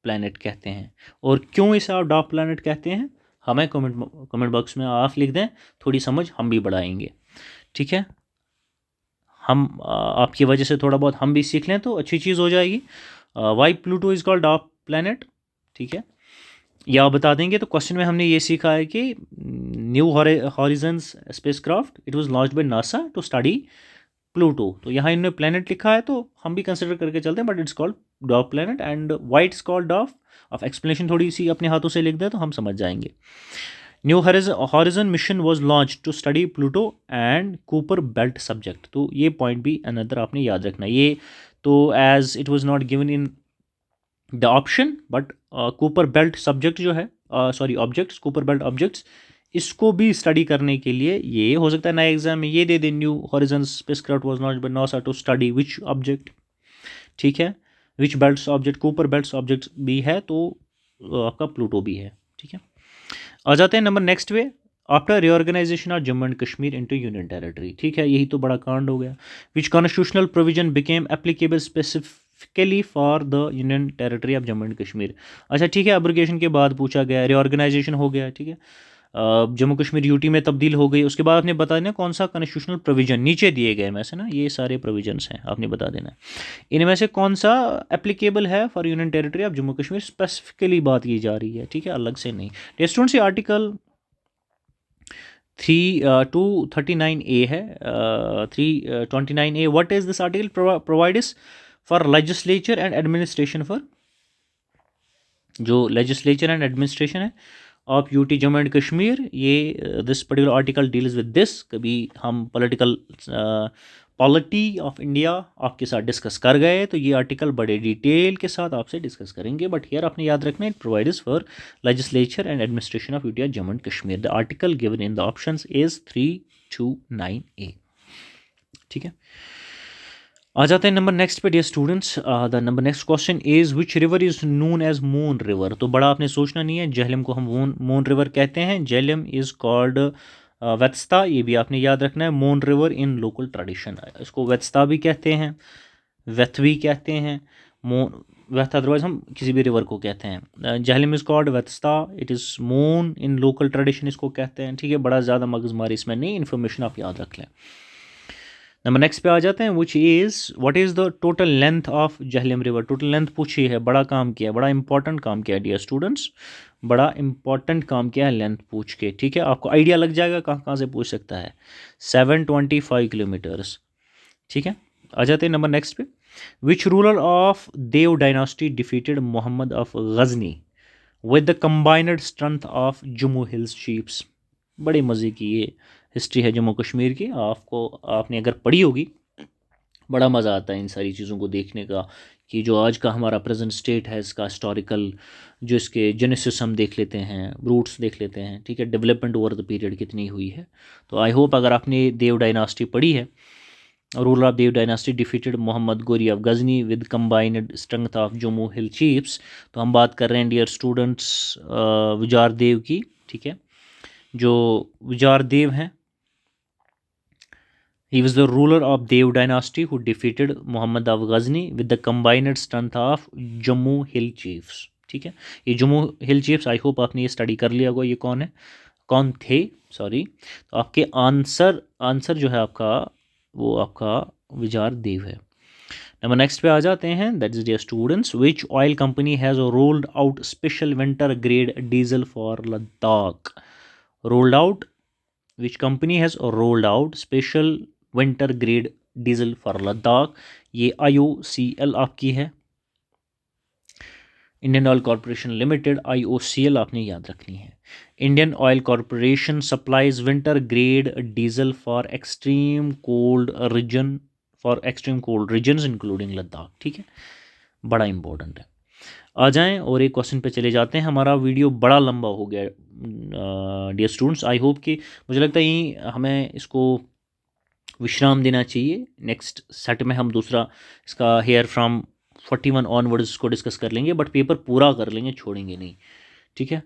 प्लैनेट कहते हैं। और क्यों इसे आप डार्क प्लैनेट कहते हैं, हमें कमेंट बॉक्स में आप लिख दें, थोड़ी समझ हम भी बढ़ाएंगे। ठीक है, हम आपकी वजह से थोड़ा बहुत हम भी सीख लें तो अच्छी चीज़ हो जाएगी। Why Pluto is called dark planet, ठीक है, या बता देंगे। तो क्वेश्चन में हमने ये सीखा है कि New Horizons spacecraft it was launched by NASA to study Pluto. तो यहाँ इन्होंने प्लैनेट लिखा है तो हम भी कंसिडर करके चलते हैं, but it's called dark planet. And why it's called डॉफ, of explanation थोड़ी सी अपने हाथों से लिख दें तो हम समझ जाएंगे। New Horizon mission was launch to study Pluto and Kuiper belt subject. तो ये पॉइंट भी अनदर आपने याद रखना। ये तो as it was not given in the option, but Kuiper belt subject जो है, sorry objects, Kuiper belt objects, इसको भी स्टडी करने के लिए ये हो सकता है नए एग्जाम में ये दे दे, New Horizon spacecraft was launched by NASA to study which object. ठीक है, which belts object, Kuiper belts object भी है तो आपका प्लूटो भी है। ठीक है, आ जाते हैं नंबर नेक्स्ट पे, after reorganisation of Jammu and Kashmir into union territory. ठीक है, यही तो बड़ा कांड हो गया। Which constitutional provision became applicable specifically for the union territory of Jammu and Kashmir. अच्छा ठीक है, एब्रिगेशन के बाद पूछा गया, रिऑर्गेनाइजेशन हो गया। ठीक है, जम्मू कश्मीर यूटी में तब्दील हो गई। उसके बाद आपने बता देना कौन सा कॉन्स्टिट्यूशनल प्रोविजन, नीचे दिए गए में से ना ये सारे प्रोविजंस हैं, आपने बता देना इनमें से कौन सा एप्लीकेबल है for union territory of Jammu Kashmir, specifically बात की जा रही है। ठीक है, अलग से नहीं। स्टूडेंट से आर्टिकल 239A है, 329A। What is this article? Provides for legislature and administration, for जो लेजिस्लेचर एंड एडमिनिस्ट्रेशन है of UT Jammu and Kashmir. ये this particular article deals with this. कभी हम पॉलिटिकल पॉलिटी ऑफ इंडिया आपके साथ डिस्कस कर गए तो ये आर्टिकल बड़े डिटेल के साथ आपसे डिस्कस करेंगे, बट हियर आपने याद रखना है, it provides for legislature and administration of UT Jammu and Kashmir. The article given in the options is 329A। ठीक है, आ जाते हैं नंबर नेक्स्ट पे dear students. The number next question is which river is known as moon river. तो बड़ा आपने सोचना नहीं है, झेलम को हम मून रिवर कहते हैं। झेलम इज कॉल्ड वेत्स्ता, ये भी आपने याद रखना है। Moon river in local tradition, इसको वेत्स्ता भी कहते हैं, वेथ भी कहते हैं, वेथ अदरवाइज हम किसी भी रिवर को कहते हैं। Jhelum is called Vitasta, it is known in local tradition इसको कहते हैं। ठीक है, बड़ा ज़्यादा मगजमारी इसमें नहीं, इन्फॉर्मेशन आप याद रख लें। नंबर नेक्स्ट पे आ जाते हैं, which is what is the total length of Jhelum river. Total length पूछी है, बड़ा काम किया है, बड़ा इंपॉर्टेंट काम किया है डियर स्टूडेंट्स, बड़ा इंपॉर्टेंट काम किया है लेंथ पूछ के। ठीक है, आपको आइडिया लग जाएगा कहाँ कहाँ से पूछ सकता है। 725 किलोमीटर्स। ठीक है, आ जाते हैं नंबर नेक्स्ट पे, which ruler of Dev dynasty defeated Mohammad of Ghazni with the combined strength of Jammu hills chiefs. बड़े मज़े की ये हिस्ट्री है जम्मू कश्मीर की, आपको आपने अगर पढ़ी होगी बड़ा मज़ा आता है इन सारी चीज़ों को देखने का, कि जो आज का हमारा प्रेजेंट स्टेट है इसका हिस्टोरिकल, जो इसके जेनेसिस हम देख लेते हैं, रूट्स देख लेते हैं। ठीक है, डेवलपमेंट ओवर द पीरियड कितनी हुई है। तो आई होप अगर आपने देव डायनास्टी पढ़ी है, ruler of Dev dynasty defeated Mohammad Ghori of Ghazni with combined strength of Jammu hill chiefs. तो हम बात कर रहे हैं डियर स्टूडेंट्स विजार देव की। ठीक है, जो विजार देव हैं, he was the ruler of Dev dynasty who defeated Muhammad of Ghazni with the combined strength of Jammu Hill Chiefs। ठीक है, ये Jammu hill chiefs I hope आपने ये स्टडी कर लिया होगा, ये कौन है, कौन थे, सॉरी। तो आपके आंसर जो है आपका वो आपका विजार देव है। नंबर नेक्स्ट पे आ जाते हैं, that is dear students, which oil company has rolled out special winter grade diesel for Ladakh. Rolled out, which company has rolled out special winter grade diesel for Ladakh. ये IOCL आपकी है, Indian oil corporation limited, IOCL आपने याद रखनी है। Indian oil corporation supplies winter grade diesel for extreme cold regions including Ladakh. ठीक है, बड़ा इंपॉर्टेंट है। आ जाएं और एक क्वेश्चन पे चले जाते हैं। हमारा वीडियो बड़ा लंबा हो गया डियर स्टूडेंट्स, आई होप कि मुझे लगता है यही हमें इसको विश्राम देना चाहिए। नेक्स्ट सेट में हम दूसरा इसका हेयर फ्रॉम 41 ऑनवर्ड्स को डिस्कस कर लेंगे, बट पेपर पूरा कर लेंगे, छोड़ेंगे नहीं। ठीक है,